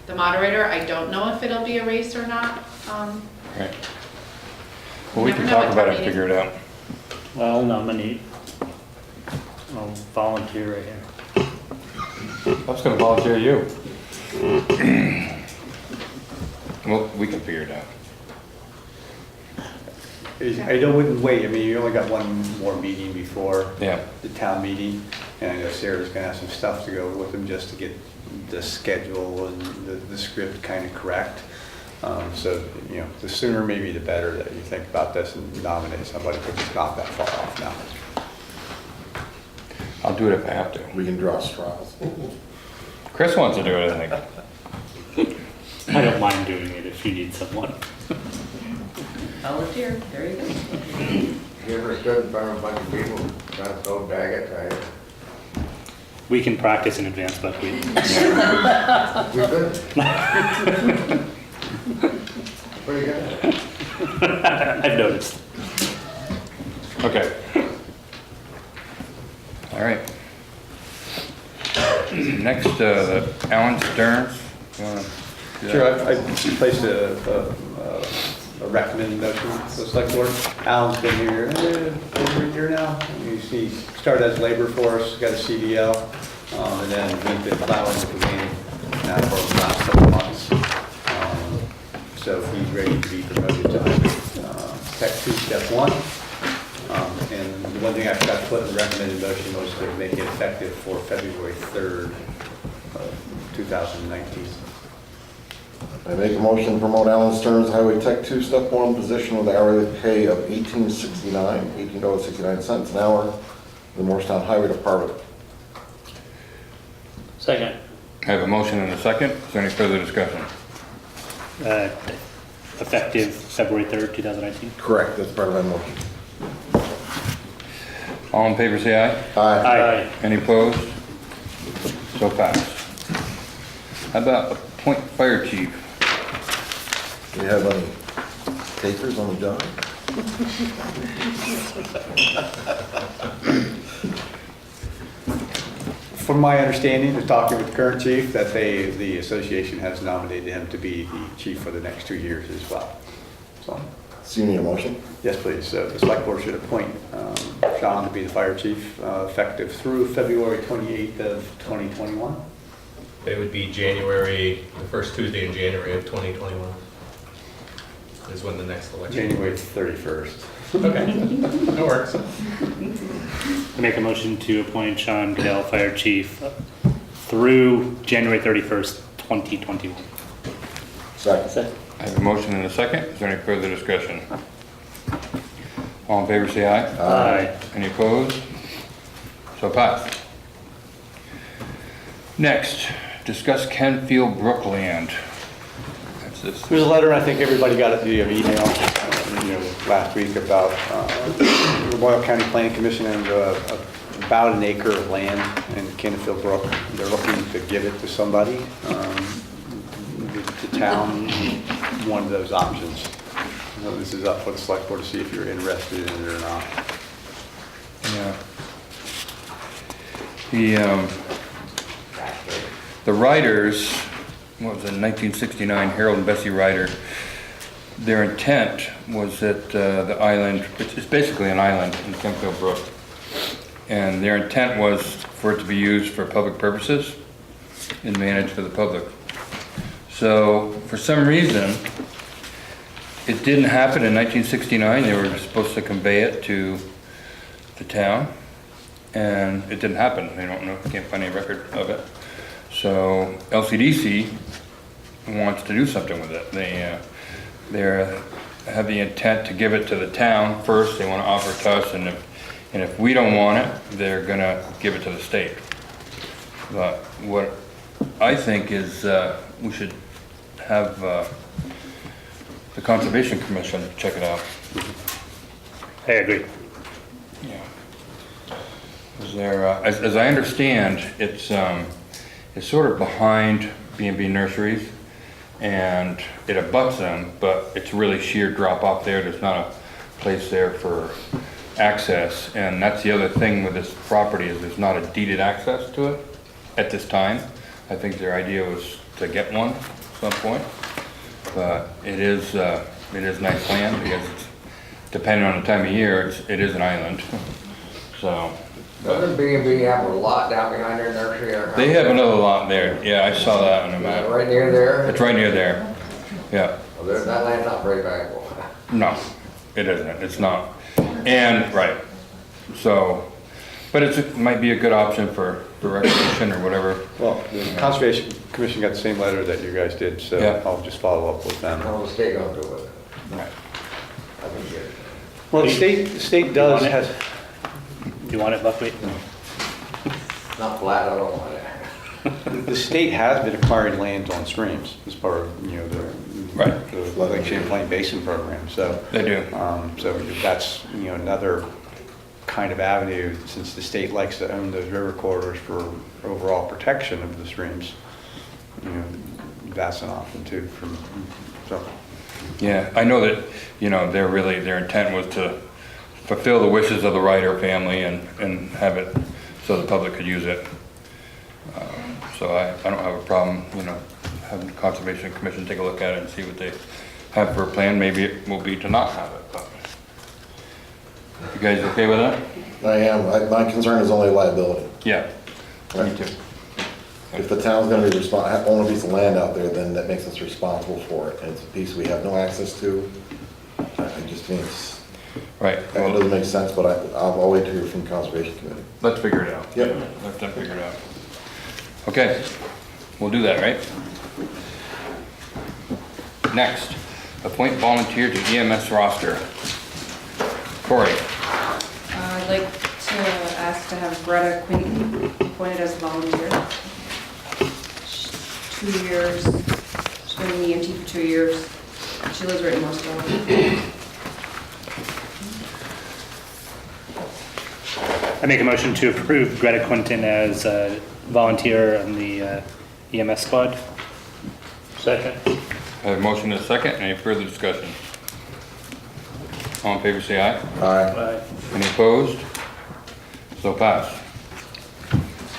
the moderator. I don't know if it'll be a race or not. Right. Well, we Never can know talk what about town it and meeting. figure it out. I'll nominate. I'll volunteer right here. I was gonna volunteer you. Well, we can figure it out. I wouldn't wait. I mean, you only got one more meeting before Yeah. the town meeting, and I know Sarah's gonna have some stuff to go with them just to get the schedule and the script kind of correct. So, you know, the sooner maybe the better that you think about this and nominate somebody, because it's not that far off now. I'll do it if I have to. We can draw straws. Chris wants to do it, I think. I don't mind doing it if you need someone. Volunteer, there you go. You ever stood in front of a bunch of people trying to throw daggers at you? We can practice in advance, but we. We could. Pretty good. I've noticed. Okay. All right. Next, Alan Stearns. You wanna do that? Sure, I placed a recommended motion for the select board. Alan's been here over a year now. He started as labor for us, got a CDL, and then went to plowing with the van now for the last couple months. So he's ready to be promoted to Tech 2 Step 1. And the one thing I forgot to put in the recommended motion was to make it effective for February 3rd, 2019. I make a motion to promote Alan Stearns, Highway Tech 2, Step 1, position with hourly pay of $18.69 an hour, in the Morristown Highway Department. Second. I have a motion and a second. Is there any further discussion? Effective February 3rd, 2019. Correct, that's part of my motion. All in favor, say aye. Aye. Any opposed? So passed. How about appoint fire chief? Do we have any takers on the job? From my understanding, of talking with the current chief, that the association has nominated him to be the chief for the next 2 years as well. So, So you need a motion? yes, please. So the select board should appoint Sean to be the fire chief, effective through February 28th of 2021. It would be January, the first Tuesday in January of 2021 is when the next election. January 31st. Okay, that works. I make a motion to appoint Sean Goodell, Fire Chief, through January 31st, 2021. Second. I have a motion and a second. Is there any further discussion? All in favor, say aye. Aye. Any opposed? So passed. Next, discuss Kenfield Brookland. this? There's a letter, I think everybody got it via email, last week about the Royal County Planning Commission and about an acre of land in Canterville Brook. They're looking to give it to somebody. The town wanted those options. So this is up for the select board to see if you're interested in it or not. Yeah. The Riders, what was it, 1969, Harold and Bessie Ryder, their intent was that the island, it's basically an island in Kempville Brook, and their intent was for it to be used for public purposes and managed for the public. So for some reason, it didn't happen in 1969. They were supposed to convey it to the town, and it didn't happen. They don't know, can't find any record of it. So LCDC wants to do something with it. They have the intent to give it to the town first. They want to offer it to us, and if we don't want it, they're gonna give it to the state. But what I think is we should have the Conservation Commission check it out. I agree. Yeah. Is there, as I understand, it's sort of behind B&B Nurseries, and it abuts them, but it's really sheer drop off there. There's not a place there for access, and that's the other thing with this property is there's not a deeded access to it at this time. I think their idea was to get one at some point, but it is nice land because it's, depending on the time of year, it is an island. So. Doesn't B&B have a lot down behind their nursery? They have another lot there. Yeah, I saw that on the map. Right near there? It's right near there. Yeah. Well, that land's not very valuable. No, it isn't. It's not. And, right. So, but it might be a good option for recreation or whatever. Well, the Conservation Commission got the same letter that you guys did, so Yeah. I'll just follow up with them. How the state gonna do with it? Right. I think it. Well, the state does want it? has, Do you want it, Buckwheat? Not flat, I don't want it. the state has been acquiring lands on streams as part of, Right. the Lake Champlain Basin program, so. They do. So that's, another kind of avenue, since the state likes to own those river corridors for overall protection of the streams. That's an option too so. Yeah, I know that, their intent was to fulfill the wishes of the Ryder family and have it so the public could use it. So I don't have a problem, having the Conservation Commission take a look at it and see what they have for a plan. Maybe it will be to not have it, but you guys okay with that? I am. My concern is only liability. Yeah, me too. If the town's gonna be own a piece of land out there, then that makes us responsible for it. And it's a piece we have no access to. It just means, Right. that doesn't make sense, but I'll wait to hear from the Conservation Committee. Let's figure it out. Yep. Let them figure it out. Okay, we'll do that, right? Next, appoint volunteer to EMS roster. Corey. I'd like to ask to have Greta Quinton appointed as a volunteer. 2 years, she's been in the EMT for 2 years. She lives right in Morristown. I make a motion to approve Greta Quinton as a volunteer on the EMS squad. Second. I have a motion and a second. Any further discussion? All in favor, say aye. Aye. Any opposed? So pass.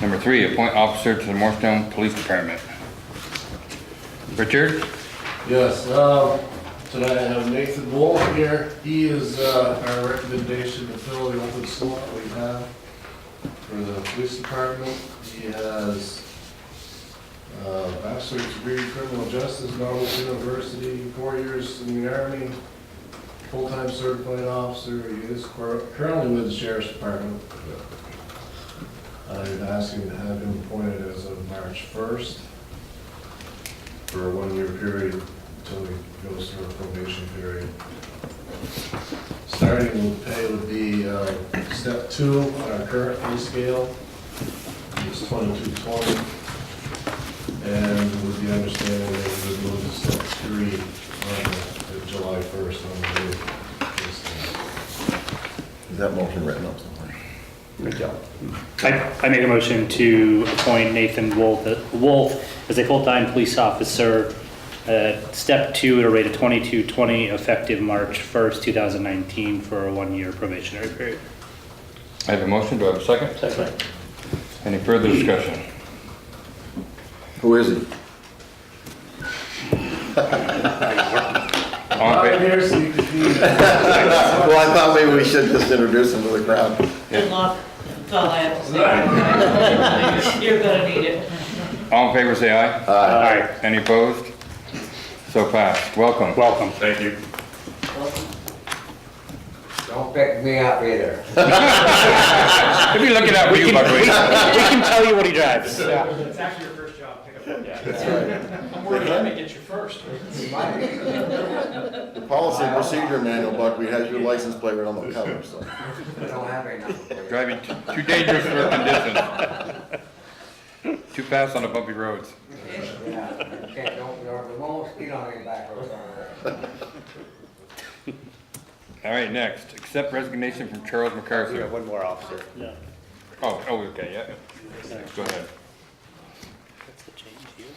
Number 3, appoint officer to the Morristown Police Department. Richard? Yes, tonight I have Nathan Wolf here. He is our recommendation to fill the open slot we have for the police department. He has bachelor's degree in criminal justice, Norwich University, 4 years in the Army, full-time certified officer. He is currently with the Sheriff's Department. I'm asking to have him appointed as of March 1st for a 1-year period until he goes through a probation period. Starting pay would be step 2 on our current pay scale. It's $22.20. And with the understanding that we would move to step 3 on the July 1st on the roof. Is that motion written up somewhere? Good job. I make a motion to appoint Nathan Wolf as a full-time police officer, step 2 at a rate of 2220, effective March 1st, 2019, for a 1-year probationary period. I have a motion, do I have a second? Second. Any further discussion? Who is he? All in I'm favor? here so you can see. Well, I thought maybe we should just introduce him to the crowd. Good luck. That's all I have to say. You're gonna need it. All in favor, say aye. Aye. Any opposed? So passed. Welcome. Welcome. Thank you. Don't pick me up either. We'll be looking out for you, Buckwheat. We can tell you what he drives. It's actually your first job, pick up. That's right. I'm worried I may get you first. The policy and procedure manual, Buckwheat, has your license plate right on the cover, so. I don't have any number for you. Driving too dangerous for conditions. Too fast on the bumpy roads. Yeah, you can't, we won't speed on any back roads on there. All right, next, accept resignation from Charles We MacArthur. have one more officer. Yeah. Oh, okay, yeah. Go ahead. What's the change here?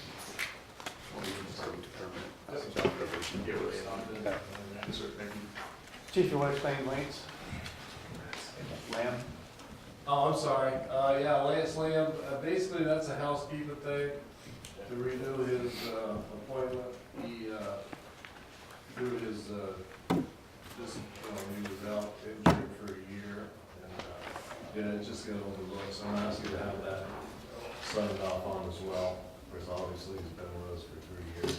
Chief, you want to explain Lane's? Lamb? Oh, I'm sorry. Yeah, Lance Lamb, basically that's a housekeeping thing to renew his appointment. He, through his, just, he was out injured for a year, and, yeah, it's just getting overlooked, so I'm asking to have that signed off on as well, because obviously he's been with us for 3 years,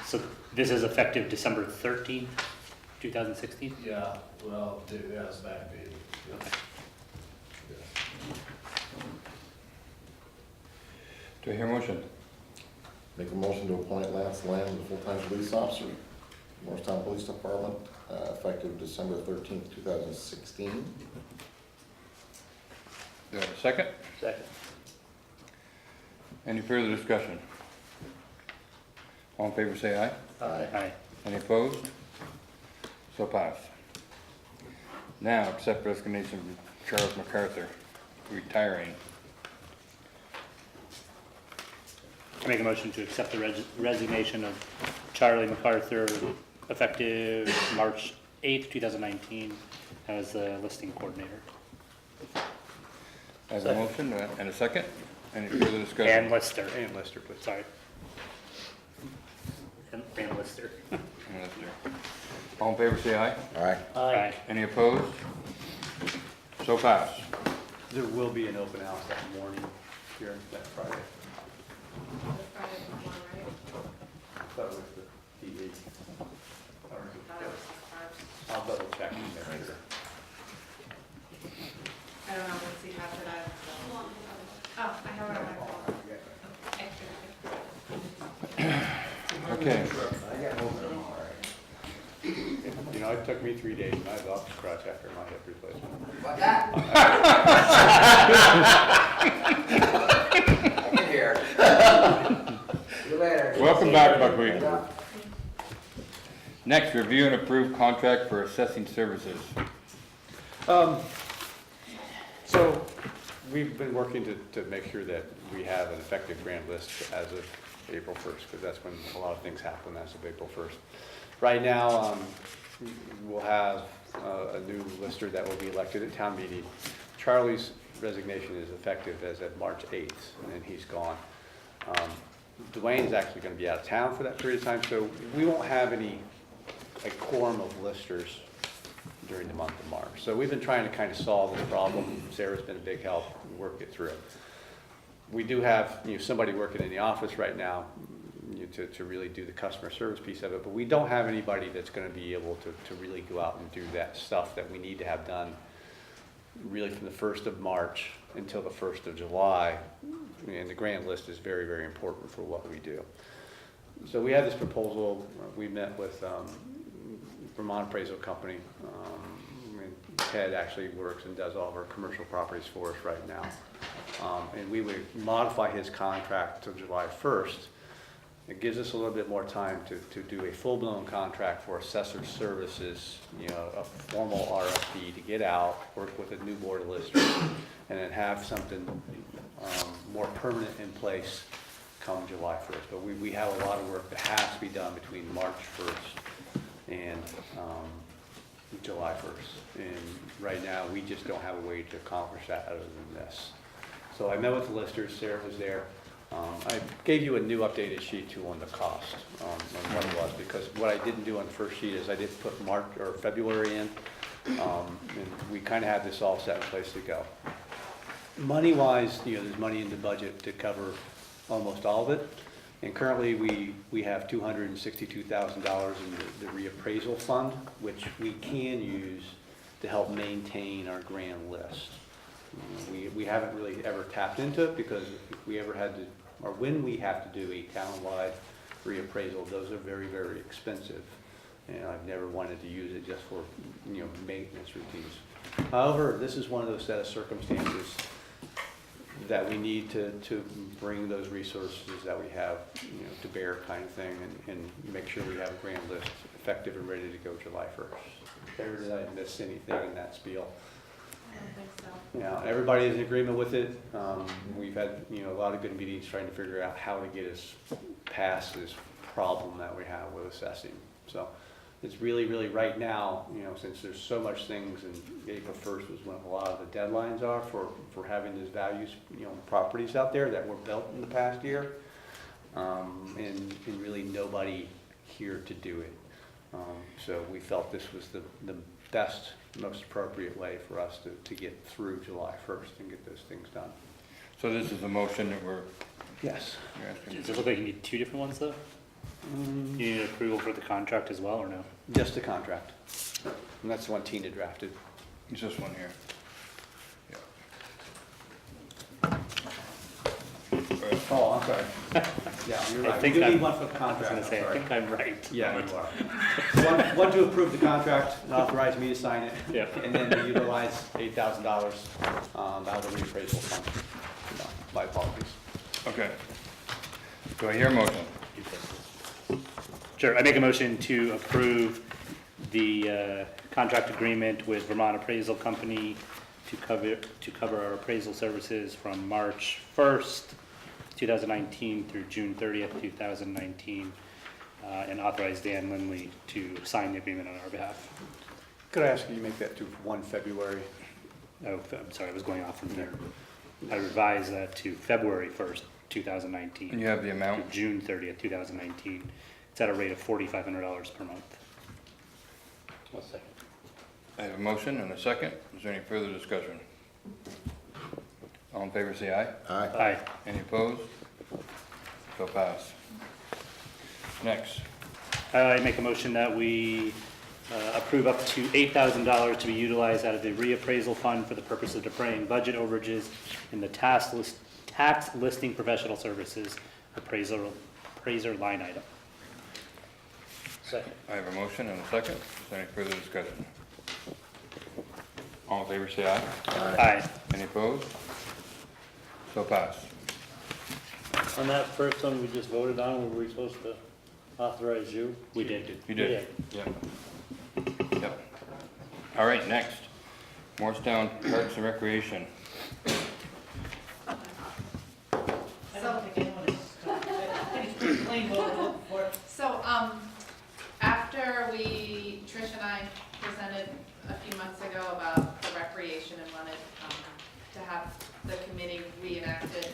so. So this is effective December 13th, 2016? Yeah, well, yeah, it's backdated. Yeah. Okay. Yeah. Do I hear a motion? Make a motion to appoint Lance Lamb as a full-time police officer, Morristown Police Department, effective December 13th, 2016. Do I have a second? Second. Any further discussion? All in favor, say aye. Aye. Any opposed? So passed. Now, accept resignation from Charles MacArthur, retiring. I make a motion to accept the resignation of Charlie MacArthur, effective March 8th, 2019, as the listing coordinator. I have a motion and a second. Any further discussion? And Lister. And Lester, please. Sorry. And Lister. And Lister. All in favor, say aye. Aye. Aye. Any opposed? So passed. There will be an open house that morning here next Friday. Friday before, right? That was the DE. Thought it was the first. I'll double check in there. I don't know, let's see after that. Oh, I have it on my phone. Okay. I got most of them already. You know, it took me 3 days, and I was off the scratch after my hip replacement. What's that? I can hear. See you later. Welcome back, Buckwheat. Next, review and approve contract for assessing services. So, we've been working to make sure that we have an effective grant list as of April 1st, because that's when a lot of things happen as of April 1st. Right now, we'll have a new lister that will be elected at town meeting. Charlie's resignation is effective as of March 8th, and he's gone. Dwayne's actually going to be out of town for that period of time, so we won't have a quorum of listers during the month of March. So we've been trying to kind of solve this problem. Sarah's been a big help, work it through. We do have somebody working in the office right now to really do the customer service piece of it, but we don't have anybody that's going to be able to really go out and do that stuff that we need to have done really from the 1st of March until the 1st of July. And the grant list is very, very important for what we do. So we had this proposal. We met with Vermont Appraisal Company. And Ted actually works and does all of our commercial properties for us right now. and we would modify his contract to July 1st. It gives us a little bit more time to do a full-blown contract for assessor services, you know, a formal RFP to get out, work with a new board of listers, and then have something more permanent in place come July 1st. But we have a lot of work that has to be done between March 1st and July 1st. And right now, we just don't have a way to accomplish that other than this. So I met with the listers, Sarah was there. I gave you a new updated sheet too on the cost, on what it was, because what I didn't do on the first sheet is I didn't put March or February in, and we kind of had this all set in place to go. Money-wise, you know, there's money in the budget to cover almost all of it, and currently we have $262,000 in the reappraisal fund, which we can use to help maintain our grand list. We haven't really ever tapped into it because if we ever had to, or when we have to do a town-wide reappraisal, those are very, very expensive. And I've never wanted to use it just for, you know, maintenance routines. However, this is one of those set of circumstances that we need to bring those resources that we have, you know, to bear kind of thing and make sure we have a grand list effective and ready to go July 1st. Or did I miss anything in that spiel? I don't think so. Yeah, everybody is in agreement with it. We've had, you know, a lot of good meetings trying to figure out how to get us past this problem that we have with assessing. So it's really, really right now, you know, since there's so much things, and April 1st was when a lot of the deadlines are for having these values, you know, properties out there that were built in the past year, and really nobody here to do it. So we felt this was the best, most appropriate way for us to get through July 1st and get those things done. So this is a motion that we're Yes. you're asking. Does it look like you need two different ones though? You need approval for the contract as well, or no? Just the contract. And that's the one Tina drafted. It's this one here. Yeah. Oh, I'm sorry. Yeah, you're I right. think We do I'm- need one for the I was contract. gonna say, I'm I sorry. think I'm right. Yeah, you are. One to approve the contract and authorize me to sign it. Yeah. And then to utilize $8,000 out of the reappraisal fund. No, my apologies. Okay. Do I hear a motion? Sure, I make a motion to approve the contract agreement with Vermont Appraisal Company to cover our appraisal services from March 1st, 2019 through June 30th, 2019, and authorize Dan Lindley to sign the agreement on our behalf. Could I ask you to make that to 1 February? Oh, I'm sorry, I was going off from there. I revised that to February 1st, 2019. And you have the amount? To June 30th, 2019. It's at a rate of $4,500 per month. One second. I have a motion and a second. Is there any further discussion? All in favor, say aye. Aye. Any opposed? So pass. Next. I make a motion that we approve up to $8,000 to be utilized out of the reappraisal fund for the purpose of defraying budget overages in the tax listing professional services appraiser line item. Second. I have a motion and a second. Is there any further discussion? All in favor, say aye. Aye. Any opposed? So pass. On that first one we just voted on, were we supposed to authorize you? We did. You did? Yep. Yep. All right, next. Morristown Parks and Recreation. I don't think anyone is, I think it's pretty plain what we're looking for. So, after Trish and I presented a few months ago about the recreation and wanted to have the committee reenacted,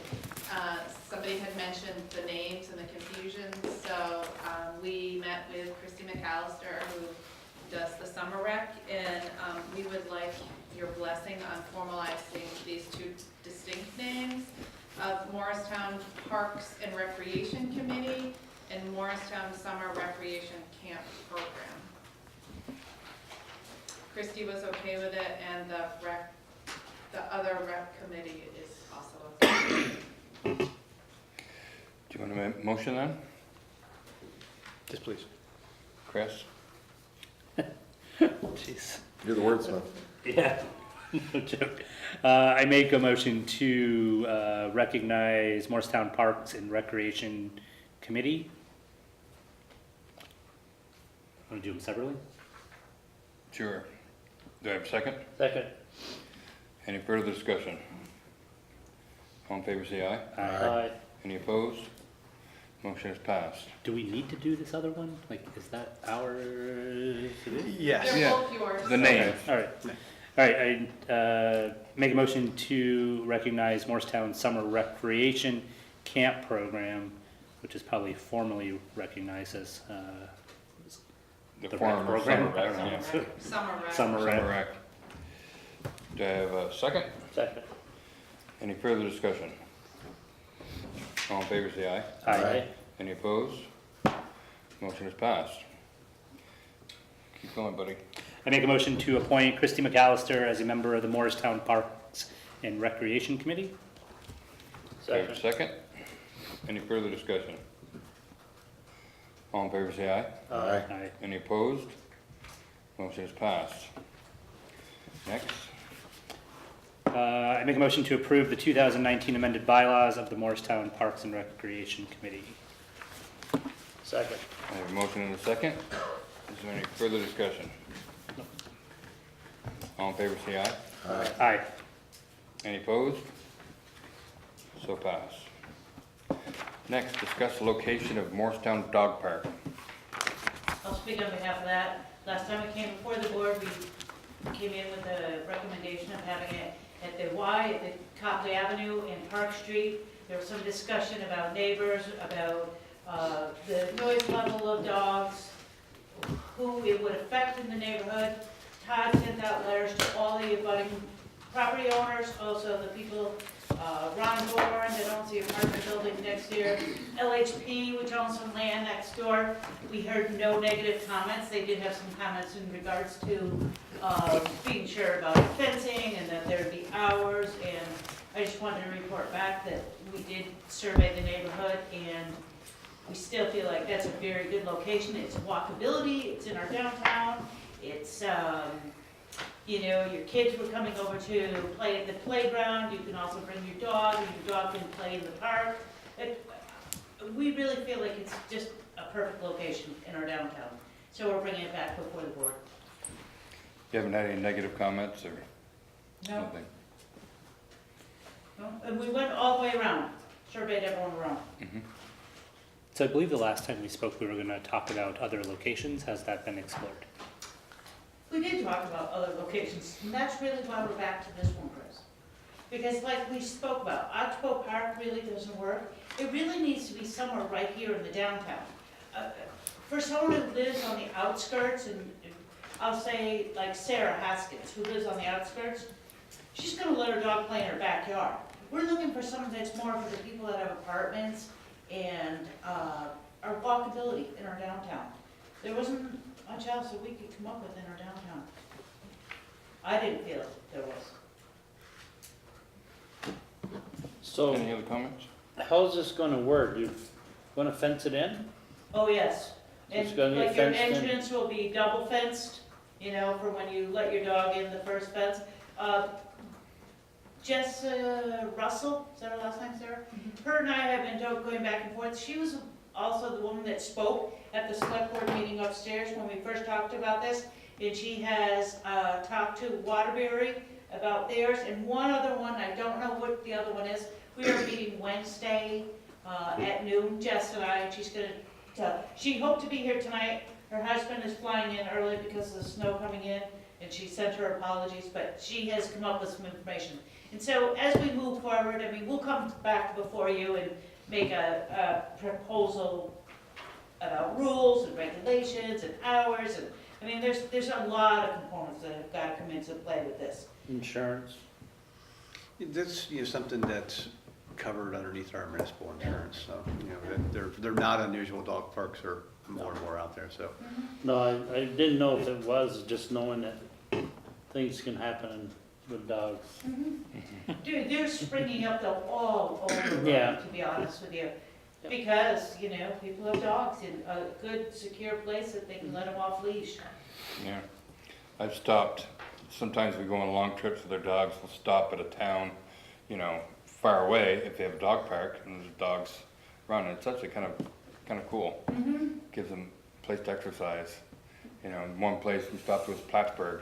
somebody had mentioned the names and the confusion, so we met with Christy McAllister, who does the summer rec, and we would like your blessing on formalizing these two distinct names of Morristown Parks and Recreation Committee and Morristown Summer Recreation Camp Program. Christy was okay with it, and the other rec committee is also okay. Do you want to make a motion then? Yes, please. Chris? Jeez. You're the wordsmith. Yeah. No joke. I make a motion to recognize Morristown Parks and Recreation Committee. Want to do them separately? Sure. Do I have a second? Second. Any further discussion? All in favor, say aye. Aye. Any opposed? Motion is passed. Do we need to do this other one? Like, is that ours? Yes. They're Yeah, both yours. the name. All right. All right, I make a motion to recognize Morristown Summer Recreation Camp Program, which is probably formally recognized as The The former rec program. summer rec, yeah. Summer rec. Summer Summer Rec. rec. Do I have a second? Second. Any further discussion? All in favor, say aye. Aye. Any opposed? Motion is passed. Keep going, buddy. I make a motion to appoint Christy McAllister as a member of the Morristown Parks and Recreation Committee. Do I have a Second. second? Any further discussion? All in favor, say aye. Aye. Any opposed? Motion is passed. Next. I make a motion to approve the 2019 amended bylaws of the Morristown Parks and Recreation Committee. Second. I have a motion and a second. Is there any further discussion? All in favor, say aye. Aye. Any opposed? So pass. Next, discuss the location of Morristown Dog Park. I'll speak on behalf of that. Last time we came before the board, we came in with a recommendation of having it at the Y, at the Copley Avenue and Park Street. There was some discussion about neighbors, about the noise level of dogs, who it would affect in the neighborhood. Todd sent out letters to all the abutting property owners, also the people, Ron Gorn that owns the apartment building next year, LHP, which owns some land next door. We heard no negative comments. They did have some comments in regards to being sure about fencing and that there'd be hours. And I just wanted to report back that we did survey the neighborhood and we still feel like that's a very good location. It's walkability, it's in our downtown. It's, you know, your kids were coming over to play at the playground. You can also bring your dog, and your dog can play in the park. We really feel like it's just a perfect location in our downtown. So we're bringing it back before the board. You haven't had any negative comments or No, nothing? no, and we went all the way around, surveyed everyone around. So I believe the last time we spoke, we were going to talk about other locations. Has that been explored? We did talk about other locations, and that's really why we're back to this one, Chris. Because like we spoke about, Oxbow Park really doesn't work. It really needs to be somewhere right here in the downtown. For someone who lives on the outskirts, and I'll say like Sarah Haskins, who lives on the outskirts, she's gonna let her dog play in her backyard. We're looking for something that's more for the people that have apartments and our walkability in our downtown. There wasn't much else that we could come up with in our downtown. I didn't feel there was. So Any other comments? how's this gonna work? You gonna fence it in? Oh, yes. It's And gonna be like your fenced in? entrance will be double fenced, you know, for when you let your dog in the first fence. Jess Russell, is that her last name, Sarah? Her and I have been going back and forth. She was also the woman that spoke at the select board meeting upstairs when we first talked about this. And she has talked to Waterbury about theirs, and one other one, I don't know what the other one is. We are meeting Wednesday at noon, Jess and I, and she's gonna tell. She hoped to be here tonight. Her husband is flying in early because of the snow coming in, and she sent her apologies, but she has come up with some information. And so as we move forward, I mean, we'll come back before you and make a proposal about rules and regulations and hours, and, I mean, there's a lot of components that have got to come into play with this. Insurance? That's, you know, something that's covered underneath our municipal insurance, so, you know, they're not unusual. Dog parks are more and more out there, so. No, I didn't know if it was, just knowing that things can happen with dogs. Dude, they're springing up all over the Yeah. road, to be honest with you. Because, you know, people have dogs in a good, secure place that they can let them off leash. Yeah. I've stopped sometimes we go on long trips with their dogs, we'll stop at a town, you know, far away if they have a dog park and there's dogs running. It's actually kind of cool. Gives them a place to exercise. You know, in one place we stopped was Plattsburgh,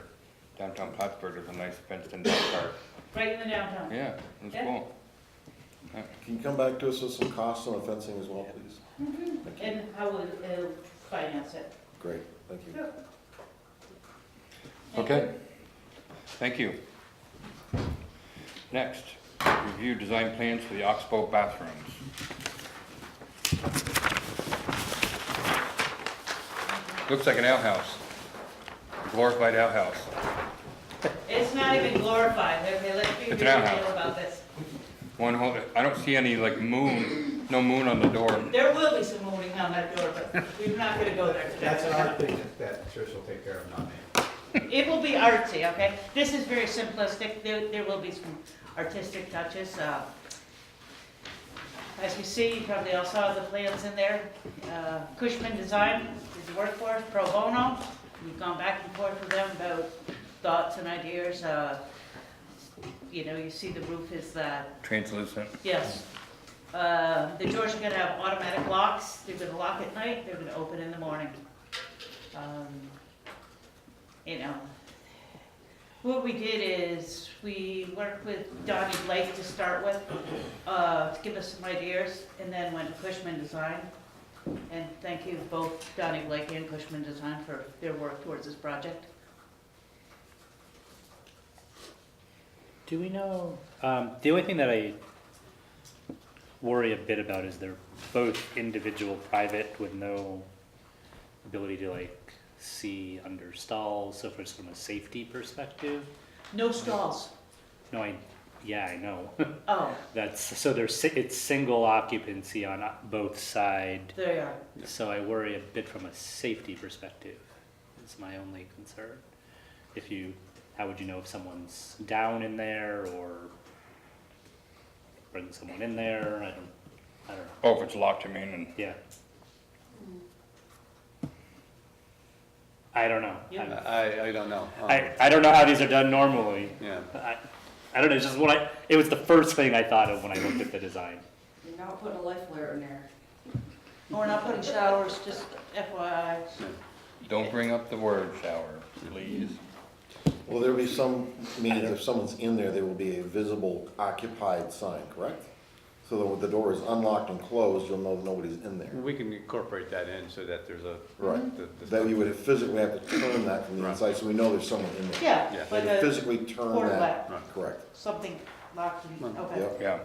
downtown Plattsburgh. There's a nice fenced-in dog park. Right in the downtown. Yeah, it's Yeah. cool. Yeah. Can you come back to us with some costs on the fencing as well, please? Thank you. And how we'll finance it. Great, thank you. Okay, thank you. Next, review design plans for the Oxbow bathrooms. Looks like an outhouse, glorified outhouse. It's not even glorified, okay, let's be It's an real outhouse. about this. One whole, I don't see any like moon, no moon on the door. There will be some moving on that door, but we're not gonna go there today. That's our thing that Trish will take care of, not me. It will be artsy, okay? This is very simplistic, there will be some artistic touches. As you see, you probably all saw the plans in there. Cushman Design is the workforce, pro bono. We've gone back and forth with them about thoughts and ideas. You know, you see the roof is Translucent. yes. The doors are gonna have automatic locks. They're gonna lock at night, they're gonna open in the morning. You know, what we did is we worked with Donnie Blake to start with, to give us some ideas, and then went to Cushman Design. And thank you both Donnie Blake and Cushman Design for their work towards this project. Do we know, the only thing that I worry a bit about is they're both individual private with no ability to like see under stalls, so from a safety perspective. No stalls. No, yeah, I know. Oh, So it's single occupancy on both sides. there you are. So I worry a bit from a safety perspective, is my only concern. How would you know if someone's down in there or bring someone in there? I don't know. Oh, if it's locked, you mean, and Yeah. I don't know. Yeah. I don't know. I don't know how these are done normally. Yeah. I don't know, it's just it was the first thing I thought of when I looked at the design. You're not putting a life flare in there. We're not putting showers, just FYI. don't bring up the word shower, please. Will there be some, meaning if someone's in there, there will be a visible occupied sign, correct? So that when the door is unlocked and closed, you'll know nobody's in there. We can incorporate that in so that there's a. Right. the- That you would physically have to turn that from the Right. inside, so we know there's someone in there. Yeah, Yeah. like You a, physically turn quarter that, Right. correct. something locked in, okay. Yep. Yeah,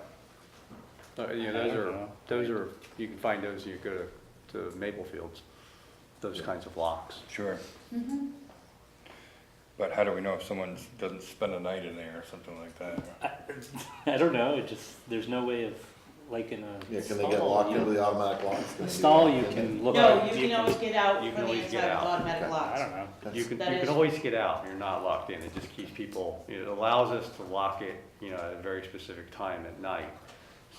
Yeah, I those don't are, know. those are, you can find those, you go to Maple Fields, those kinds of locks. sure. But how do we know if someone doesn't spend a night in there or something like that? I don't know, there's no way of, like in a Yeah, can they get stall, locked you- into the automatic locks? Can A they do stall, that? you can look. No, at- you can always get out You can from the always get inside of out. automatic Okay. locks. I don't know. You can, That you can is- always get out, you're not locked in, it just keeps people, it allows us to lock it, at a very specific time at night,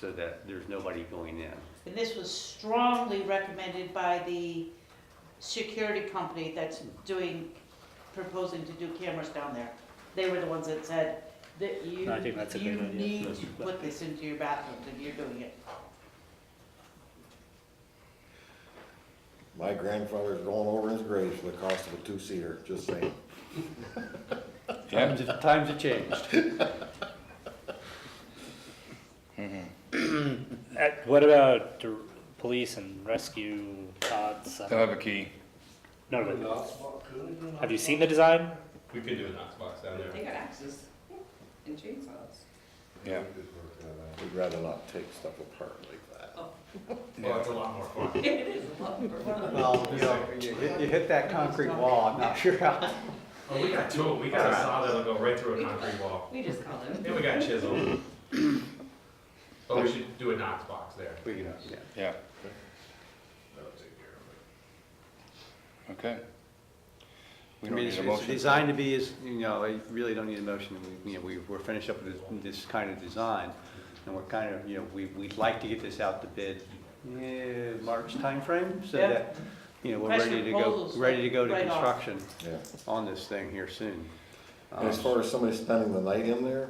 so that there's nobody going in. And this was strongly recommended by the security company that's proposing to do cameras down there. They were the ones that said that you I think that's a great idea. need to put this into your bathrooms and you're doing it. My grandfather's rolling over in his grave for the cost of a two-seater, just saying. Yeah, Times have changed. What about the police and rescue thoughts? they'll have a key. No, Put a but knock spot, could we? have you seen the design? We could do a Knox box down there. They got axes and chainsaws. Yeah. We could work that out. We'd rather not take stuff apart like that. Well, it's a lot more fun. It is a lot more fun. Well, you hit that concrete wall, I'm not sure how. Oh, we got two, we got a saw that'll go right through a concrete wall. We just call them. And we got chisel. But we should do a Knox box there. We can, yeah. Yeah, That'll take care of it. okay. We I don't mean, need a it's motion. designed to be as, I really don't need a motion. We're finished up with this kind of design, and we're kind of, we'd like to get this out to bid, March timeframe, so Yeah. that, we're Request ready to proposals, go to right off. construction Yeah. on this thing here soon. And as far as somebody spending the night in there,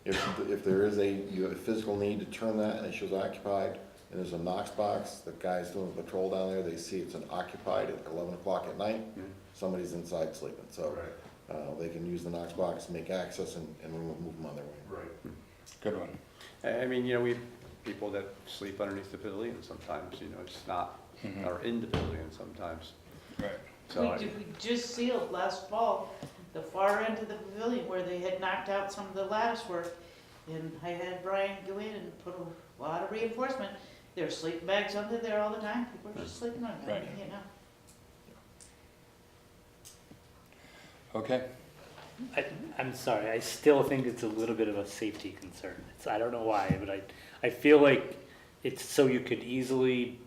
if there is you have a physical need to turn that and it shows occupied, and there's a Knox box, the guy's doing a patrol down there, they see it's an occupied at 11 o'clock at night, somebody's inside sleeping, so they can use the Knox box, make access, and move them on their way. Right. Good one. I mean, you know, we have people that sleep underneath the pavilion sometimes, you know, it's not, or in the pavilion sometimes. Right. So We just sealed last fall, the far end of the pavilion where they had knocked out some of the lattice work. And I had Brian go in and put a lot of reinforcement. There's sleeping bags under there all the time. People are just sleeping on them, Right. you know. Okay. I'm sorry, I still think it's a little bit of a safety concern. I don't know why, but I feel like it's so you could easily,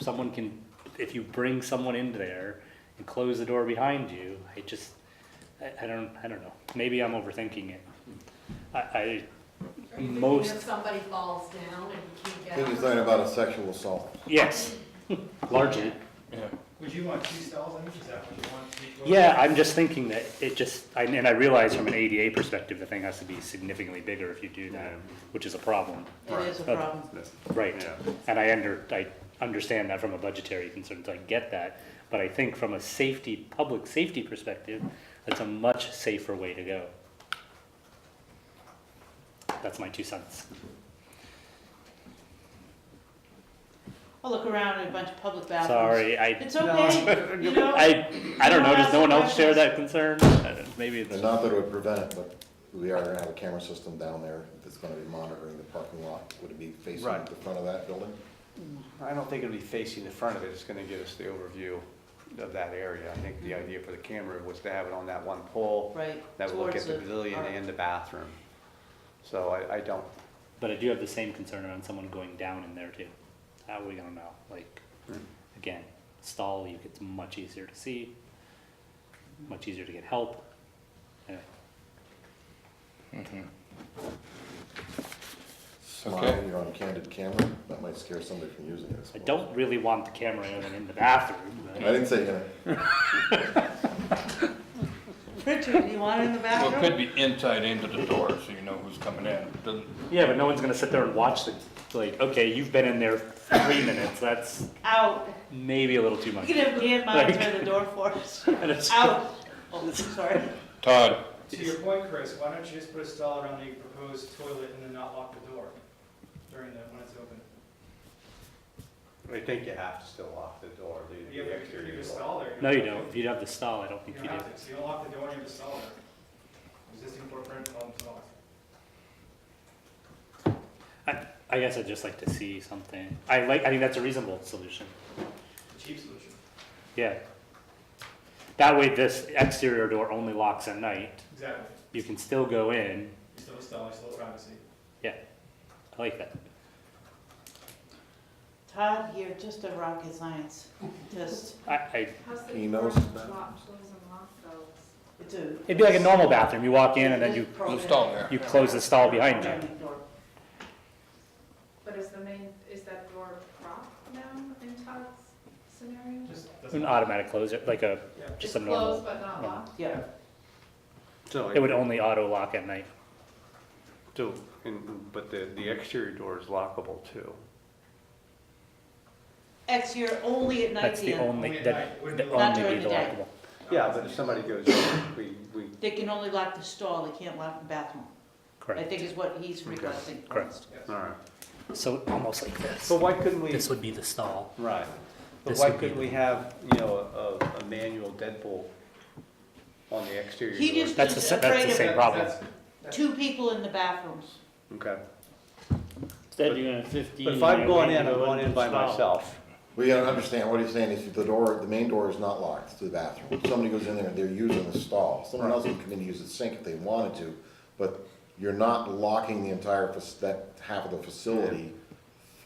someone can, if you bring someone in there and close the door behind you, I don't know. Maybe I'm overthinking it. Are you thinking if somebody falls down and you can't I get think up? he's learning about a sexual assault. Yes, largely. Yeah. Would you want 2 stalls on each, is that what you want? Yeah, I'm just thinking that and I realize from an ADA perspective, the thing has to be significantly bigger if you do that, which is a problem. It is a problem. Right, and I understand that from a budgetary concern, so I get that, but I think from a public safety perspective, that's a much safer way to go. That's my 2 cents. I'll look around at a bunch of public bathrooms. Sorry, It's okay, you know. I don't know, does no one else share that concern? Maybe it's. And not that it would prevent it, but we are gonna have a camera system down there that's gonna be monitoring the parking lot. Would it be facing Right. the front of that building? I don't think it'll be facing the front of it, it's gonna give us the overview of that area. I think the idea for the camera was to have it on that one pole. Right, That would look at towards the the pavilion park. and the bathroom. So I don't, But I do have the same concern around someone going down in there too. How are we gonna know? Like, again, stall, it's much easier to see, much easier to get help. Anyway. Smile, you're on a candid camera, that might scare somebody from using it. I suppose. don't really want the camera in the bathroom. I didn't say, Richard, do you want it in the Well, bathroom? it could be inside into the door, so you know who's coming in. Doesn't, Yeah, but no one's gonna sit there and watch like, okay, you've been in there 3 minutes, that's Out. maybe a little too much. You can have Dan monitor the door for us. Out. Oh, sorry. Todd, To your point, Chris, why don't you just put a stall around the proposed toilet and then not lock the door when it's open? I think you have to still lock the door. You have a stall there. No, you don't. If you have the stall, I don't think You you don't do. have to, so you don't lock the door and you have a stall there. Existing footprint, home stalls. I guess I'd just like to see something. I think that's a reasonable solution. Cheap solution. Yeah. That way this exterior door only locks at night. Exactly. You can still go in. You still have a stall, you still have privacy. Yeah, I like that. Todd, you're just a rocket science. Just, he knows. it's a. It'd be like a normal bathroom. You walk in and then you stall there. you close the stall behind you. But is that door propped now in Todd's scenario? Just An automatic close, like a just a It's normal. closed but not locked? Yeah. So It would only auto lock at night. but the exterior door is lockable too. Exterior only at night, That's the Dan. only Only at that night, wouldn't be that locked. only be Not the during the day. lockable. Yeah, but if somebody goes in, we, They can only lock the stall, they can't lock the bathroom. I Correct. think is what he's requesting. Correct. all right. So almost like this. But why couldn't we? This would be the stall. Right. But This why would be couldn't we have, you know, a manual deadbolt on the exterior He door? just That's is the afraid same of problem. 2 people in the bathrooms. Okay. Instead, you're gonna have 15. But if I'm going in, you're I'm going in by install. myself. We gotta understand, what he's saying is the main door is not locked to the bathroom. If somebody goes in there, they're using the stall. Someone else can come in and use the sink if they wanted to, but you're not locking the entire, that half of the facility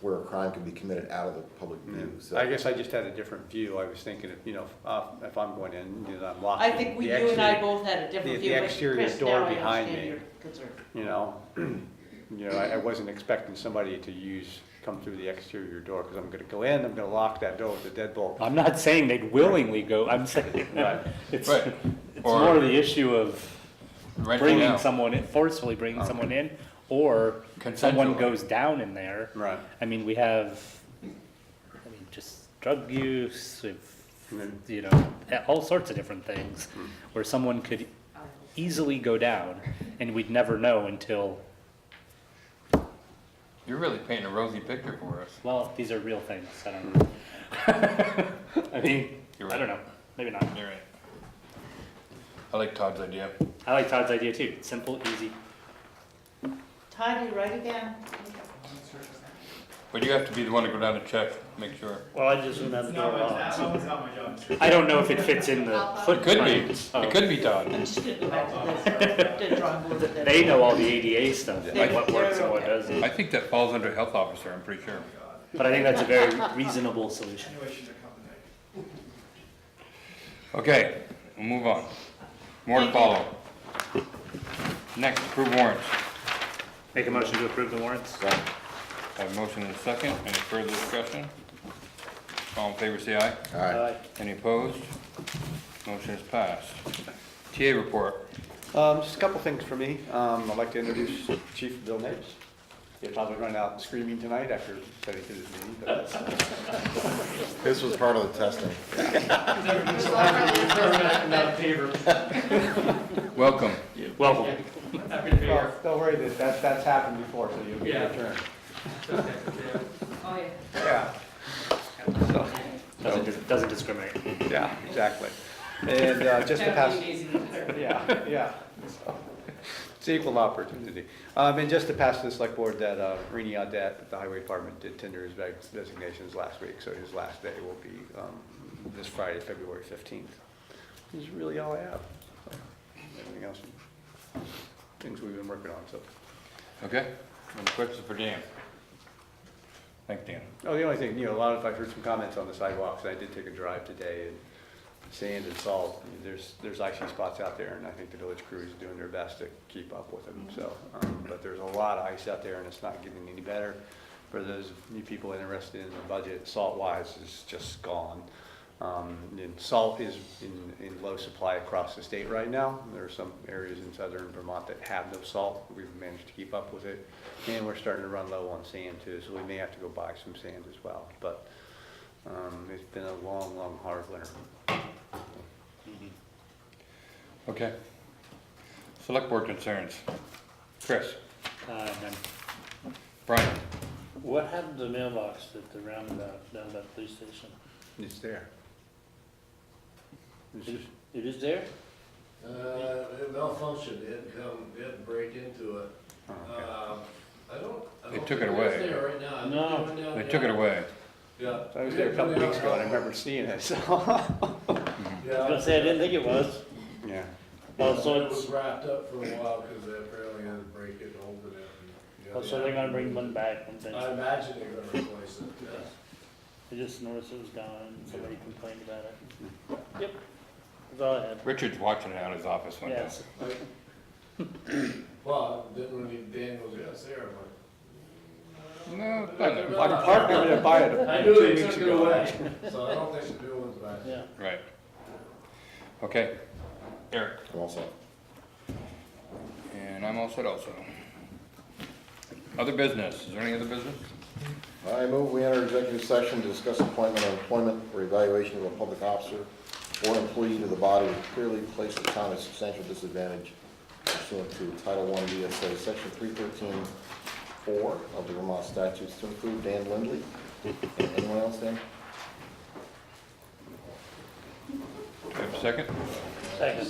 where a crime could be committed out of the public view. So- I guess I just had a different view. I was thinking, if I'm going in, you know, I'm locking. I think the you and I exterior- both had a different the view, but exterior Chris, door now I behind understand me. your concern. You know, I wasn't expecting somebody to come through the exterior door, because I'm gonna go in, I'm gonna lock that door with a deadbolt. I'm not saying they'd willingly go. I'm saying Right. it's Right. It's Or more the issue of renting bringing out. someone in, forcefully bringing someone in, or someone Consensually. goes down in there. Right. I mean, we have, just drug use, you know, all sorts of different things, where someone could easily go down, and we'd never know until, You're really painting a rosy picture for us. well, these are real things, I don't know. I mean, You're I right. don't know, maybe not. You're right. I like Todd's idea. I like Todd's idea too, it's simple, easy. Todd, you right again? But you have to be the one to go down and check, make sure. Well, I just went out the door. That one's not my job. I don't know if it fits in the It footprint. could be, it could be Todd. I'm just gonna go back to this, the drawing board with that. They know all the ADA stuff, like what works and what doesn't. I think that falls under health officer, I'm pretty sure. But I think that's a very reasonable solution. Anyway, she's a company. Okay, we'll move on. More to follow. Next, approve warrants. Make a motion to approve the warrants? Have a motion and a second. Any further discussion? All in favor, say aye. Aye. Any opposed? Motion is passed. TA report. Just a couple things for me. I'd like to introduce Chief Bill Napes. He'll probably run out screaming tonight after studying through this meeting, but that's. This was part of the testing. Welcome. Welcome. Well, don't worry, that's happened before, so you'll get your turn. Oh, yeah. Yeah. So, Doesn't discriminate. yeah, exactly. And just to pass. Yeah. So, it's equal opportunity. And just to pass to the select board that Rini Audette at the Highway Department did tender his resignations last week, so his last day will be this Friday, February 15th. This is really all I have. So, everything else, things we've been working on, so. Okay, any questions for Dan? Thanks, Dan. Oh, the only thing, I've heard some comments on the sidewalks, and I did take a drive today, and sand and salt, there's icy spots out there, and I think the village crew is doing their best to keep up with them, so, but there's a lot of ice out there, and it's not getting any better. For those of you people interested in the budget, salt-wise is just gone. And salt is in low supply across the state right now. There are some areas in southern Vermont that have no salt. We've managed to keep up with it. And we're starting to run low on sand too, so we may have to go buy some sand as well. But it's been a long, long, hard winter. Okay. Select board concerns. Chris, None. Brian, What happened to the mailbox at the roundabout down by the police station? It's there. It's just, It is there? It malfunctioned, it didn't break into it. oh, okay. I don't They took think it away. It's there right now. I'm No. going down they the took it alley. away. Yeah. I was there a couple weeks ago, and I remember seeing it, so. Yeah. I was gonna say, I didn't think it was. Yeah. Oh, so It was it's, wrapped up for a while because they apparently had to break it and open it. oh, so they're gonna bring one back one thing. I imagine they're gonna replace it, yes. I just noticed it was gone, and somebody complained about it. Yep, that's all I had. Richard's watching it out of his office one day. Yes. Well, then when Dan goes, yes, there, I'm like. No, it's I not can park over there and buy it. I knew 2 they weeks took it ago. away, so I don't think the new one's back. Yeah. right. Okay. Eric, I'm all set. and I'm all set also. Other business, is there any other business? I move we enter executive session to discuss appointment or employment or evaluation of a public officer or employee to the body which clearly places the town at substantial disadvantage pursuant to Title I VSA, Section 313(4) of the Vermont statutes to include Dan Lindley. Anyone else, Dan? Do you have a second? Second.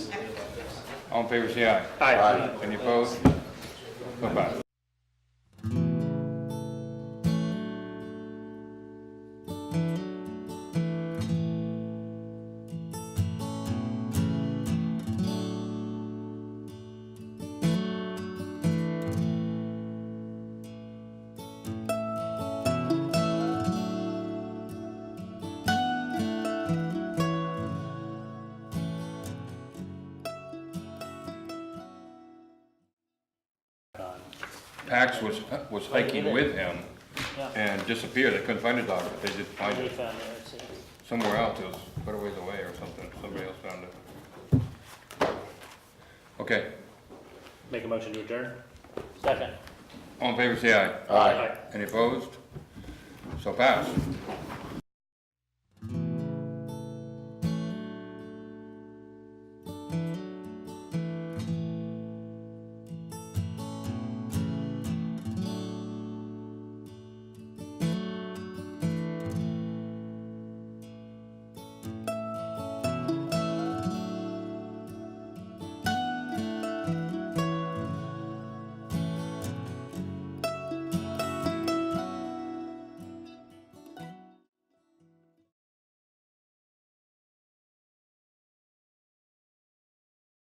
All in favor, say aye. Aye. Any opposed? Bye-bye. Pax was hiking with him Yeah. and disappeared. They couldn't find the dog, but they did find They it found it, I see. somewhere else. It was quite a ways away or something. Somebody else found it. Okay, Make a motion to adjourn? Second. all in favor, say aye. Aye. Any opposed? So passed.